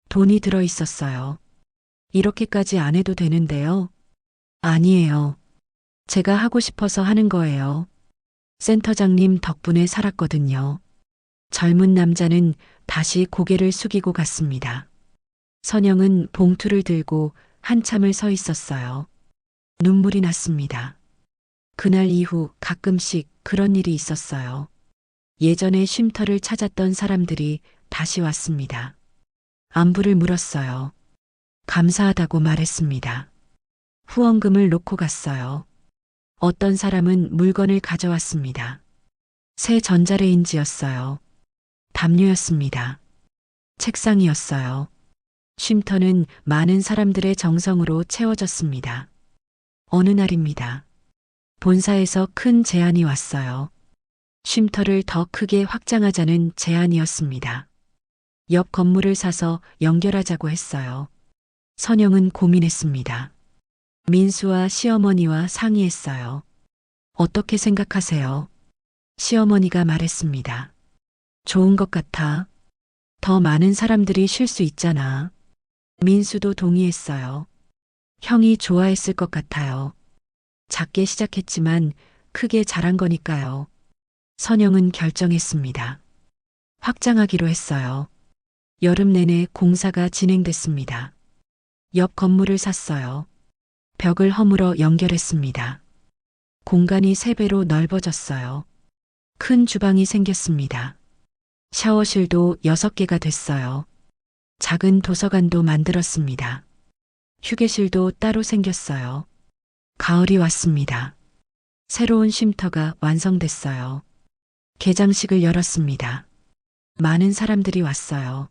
Speaker 2: 돈이 들어 있었어요. 이렇게까지 안 해도 되는데요. 아니에요. 제가 하고 싶어서 하는 거예요. 센터장님 덕분에 살았거든요. 젊은 남자는 다시 고개를 숙이고 갔습니다. 선영은 봉투를 들고 한참을 서 있었어요. 눈물이 났습니다. 그날 이후 가끔씩 그런 일이 있었어요. 예전에 쉼터를 찾았던 사람들이 다시 왔습니다. 안부를 물었어요. 감사하다고 말했습니다. 후원금을 놓고 갔어요. 어떤 사람은 물건을 가져왔습니다. 새 전자레인지였어요. 담요였습니다. 책상이었어요. 쉼터는 많은 사람들의 정성으로 채워졌습니다. 어느 날입니다. 본사에서 큰 제안이 왔어요. 쉼터를 더 크게 확장하자는 제안이었습니다. 옆 건물을 사서 연결하자고 했어요. 선영은 고민했습니다. 민수와 시어머니와 상의했어요. 어떻게 생각하세요? 시어머니가 말했습니다. 좋은 것 같아. 더 많은 사람들이 쉴 수 있잖아. 민수도 동의했어요. 형이 좋아했을 것 같아요. 작게 시작했지만 크게 자란 거니까요. 선영은 결정했습니다. 확장하기로 했어요. 여름 내내 공사가 진행됐습니다. 옆 건물을 샀어요. 벽을 허물어 연결했습니다. 공간이 3배로 넓어졌어요. 큰 주방이 생겼습니다. 샤워실도 6개가 됐어요. 작은 도서관도 만들었습니다. 휴게실도 따로 생겼어요. 가을이 왔습니다. 새로운 쉼터가 완성됐어요. 개장식을 열었습니다. 많은 사람들이 왔어요.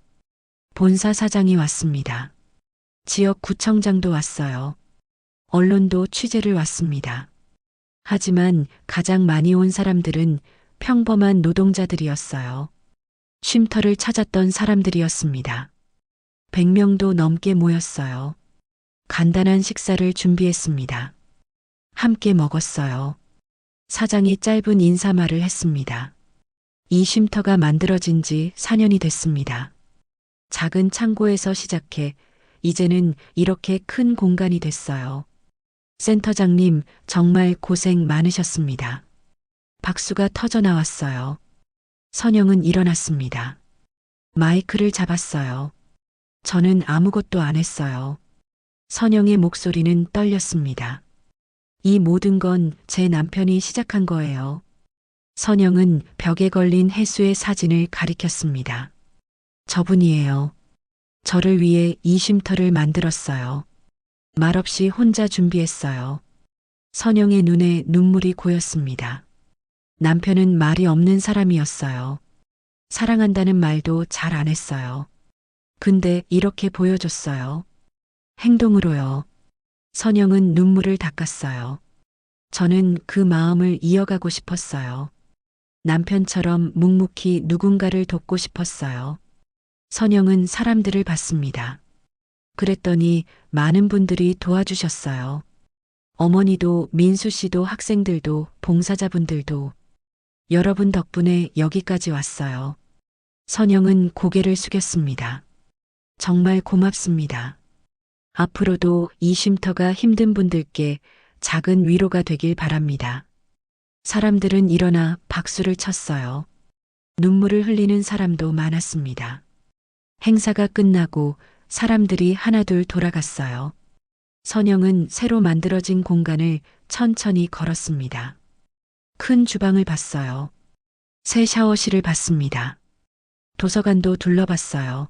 Speaker 2: 본사 사장이 왔습니다. 지역 구청장도 왔어요. 언론도 취재를 왔습니다. 하지만 가장 많이 온 사람들은 평범한 노동자들이었어요. 쉼터를 찾았던 사람들이었습니다. 100명도 넘게 모였어요. 간단한 식사를 준비했습니다. 함께 먹었어요. 사장이 짧은 인사말을 했습니다. 이 쉼터가 만들어진 지 4년이 됐습니다. 작은 창고에서 시작해 이제는 이렇게 큰 공간이 됐어요. 센터장님 정말 고생 많으셨습니다. 박수가 터져 나왔어요. 선영은 일어났습니다. 마이크를 잡았어요. 저는 아무것도 안 했어요. 선영의 목소리는 떨렸습니다. 이 모든 건 제 남편이 시작한 거예요. 선영은 벽에 걸린 혜수의 사진을 가리켰습니다. 저분이에요. 저를 위해 이 쉼터를 만들었어요. 말없이 혼자 준비했어요. 선영의 눈에 눈물이 고였습니다. 남편은 말이 없는 사람이었어요. 사랑한다는 말도 잘 안 했어요. 근데 이렇게 보여줬어요. 행동으로요. 선영은 눈물을 닦았어요. 저는 그 마음을 이어가고 싶었어요. 남편처럼 묵묵히 누군가를 돕고 싶었어요. 선영은 사람들을 봤습니다. 그랬더니 많은 분들이 도와주셨어요. 어머니도 민수 씨도 학생들도 봉사자분들도 여러분 덕분에 여기까지 왔어요. 선영은 고개를 숙였습니다. 정말 고맙습니다. 앞으로도 이 쉼터가 힘든 분들께 작은 위로가 되길 바랍니다. 사람들은 일어나 박수를 쳤어요. 눈물을 흘리는 사람도 많았습니다. 행사가 끝나고 사람들이 하나둘 돌아갔어요. 선영은 새로 만들어진 공간을 천천히 걸었습니다. 큰 주방을 봤어요. 새 샤워실을 봤습니다. 도서관도 둘러봤어요.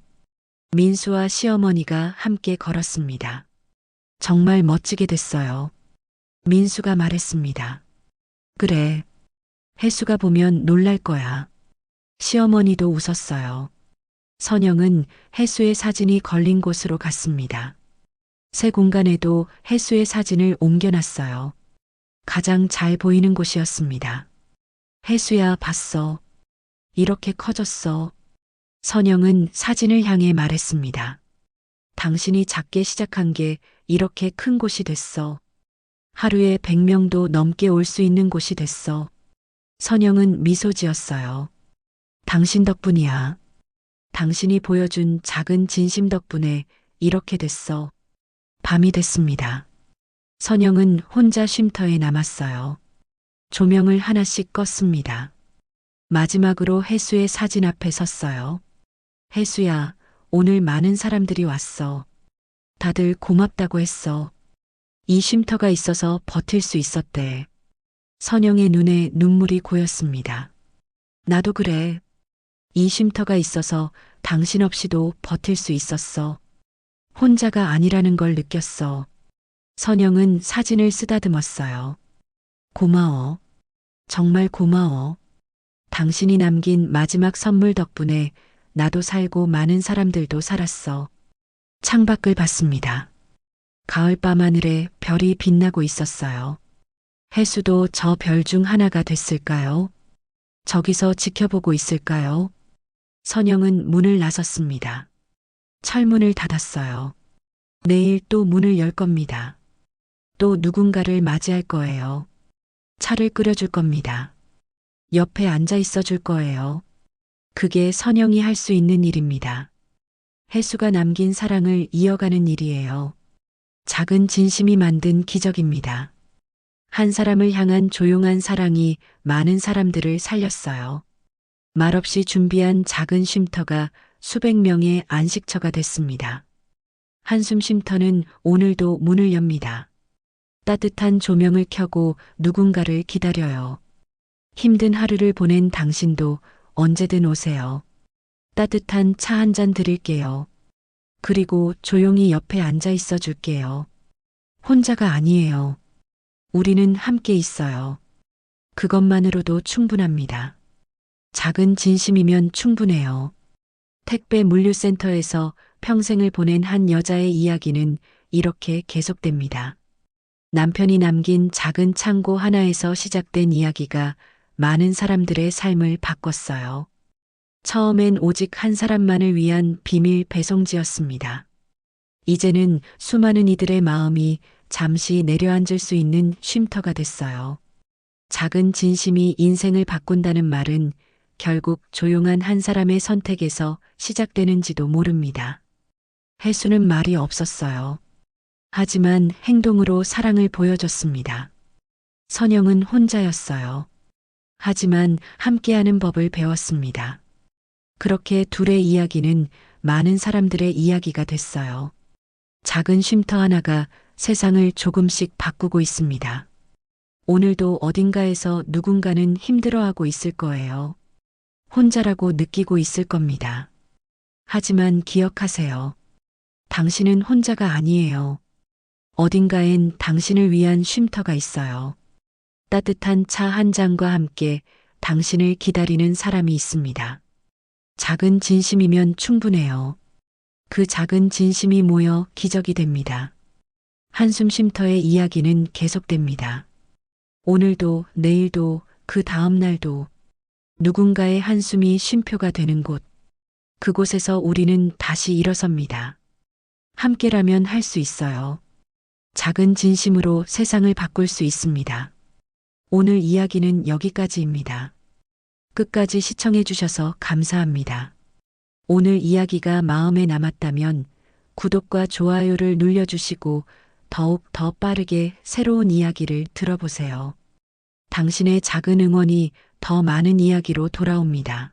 Speaker 2: 민수와 시어머니가 함께 걸었습니다. 정말 멋지게 됐어요. 민수가 말했습니다. 그래. 혜수가 보면 놀랄 거야. 시어머니도 웃었어요. 선영은 혜수의 사진이 걸린 곳으로 갔습니다. 새 공간에도 혜수의 사진을 옮겨놨어요. 가장 잘 보이는 곳이었습니다. 혜수야, 봤어. 이렇게 커졌어. 선영은 사진을 향해 말했습니다. 당신이 작게 시작한 게 이렇게 큰 곳이 됐어. 하루에 100명도 넘게 올 수 있는 곳이 됐어. 선영은 미소 지었어요. 당신 덕분이야. 당신이 보여준 작은 진심 덕분에 이렇게 됐어. 밤이 됐습니다. 선영은 혼자 쉼터에 남았어요. 조명을 하나씩 껐습니다. 마지막으로 혜수의 사진 앞에 섰어요. 혜수야, 오늘 많은 사람들이 왔어. 다들 고맙다고 했어. 이 쉼터가 있어서 버틸 수 있었대. 선영의 눈에 눈물이 고였습니다. 나도 그래. 이 쉼터가 있어서 당신 없이도 버틸 수 있었어. 혼자가 아니라는 걸 느꼈어. 선영은 사진을 쓰다듬었어요. 고마워. 정말 고마워. 당신이 남긴 마지막 선물 덕분에 나도 살고 많은 사람들도 살았어. 창밖을 봤습니다. 가을밤 하늘에 별이 빛나고 있었어요. 해수도 저 별 중 하나가 됐을까요? 저기서 지켜보고 있을까요? 선영은 문을 나섰습니다. 철문을 닫았어요. 내일 또 문을 열 겁니다. 또 누군가를 맞이할 거예요. 차를 끓여줄 겁니다. 옆에 앉아 있어 줄 거예요. 그게 선영이 할 수 있는 일입니다. 혜수가 남긴 사랑을 이어가는 일이에요. 작은 진심이 만든 기적입니다. 한 사람을 향한 조용한 사랑이 많은 사람들을 살렸어요. 말없이 준비한 작은 쉼터가 수백 명의 안식처가 됐습니다. 한숨 쉼터는 오늘도 문을 엽니다. 따뜻한 조명을 켜고 누군가를 기다려요. 힘든 하루를 보낸 당신도 언제든 오세요. 따뜻한 차 한 잔 드릴게요. 그리고 조용히 옆에 앉아 있어 줄게요. 혼자가 아니에요. 우리는 함께 있어요. 그것만으로도 충분합니다. 작은 진심이면 충분해요. 택배 물류센터에서 평생을 보낸 한 여자의 이야기는 이렇게 계속됩니다. 남편이 남긴 작은 창고 하나에서 시작된 이야기가 많은 사람들의 삶을 바꿨어요. 처음엔 오직 한 사람만을 위한 비밀 배송지였습니다. 이제는 수많은 이들의 마음이 잠시 내려앉을 수 있는 쉼터가 됐어요. 작은 진심이 인생을 바꾼다는 말은 결국 조용한 한 사람의 선택에서 시작되는지도 모릅니다. 혜수는 말이 없었어요. 하지만 행동으로 사랑을 보여줬습니다. 선영은 혼자였어요. 하지만 함께하는 법을 배웠습니다. 그렇게 둘의 이야기는 많은 사람들의 이야기가 됐어요. 작은 쉼터 하나가 세상을 조금씩 바꾸고 있습니다. 오늘도 어딘가에서 누군가는 힘들어하고 있을 거예요. 혼자라고 느끼고 있을 겁니다. 하지만 기억하세요. 당신은 혼자가 아니에요. 어딘가엔 당신을 위한 쉼터가 있어요. 따뜻한 차 한 잔과 함께 당신을 기다리는 사람이 있습니다. 작은 진심이면 충분해요. 그 작은 진심이 모여 기적이 됩니다. 한숨 쉼터의 이야기는 계속됩니다. 오늘도, 내일도, 그 다음 날도 누군가의 한숨이 쉼표가 되는 곳. 그곳에서 우리는 다시 일어섭니다. 함께라면 할 수 있어요. 작은 진심으로 세상을 바꿀 수 있습니다. 오늘 이야기는 여기까지입니다. 끝까지 시청해 주셔서 감사합니다. 오늘 이야기가 마음에 남았다면 구독과 좋아요를 눌러주시고 더욱 더 빠르게 새로운 이야기를 들어보세요. 당신의 작은 응원이 더 많은 이야기로 돌아옵니다.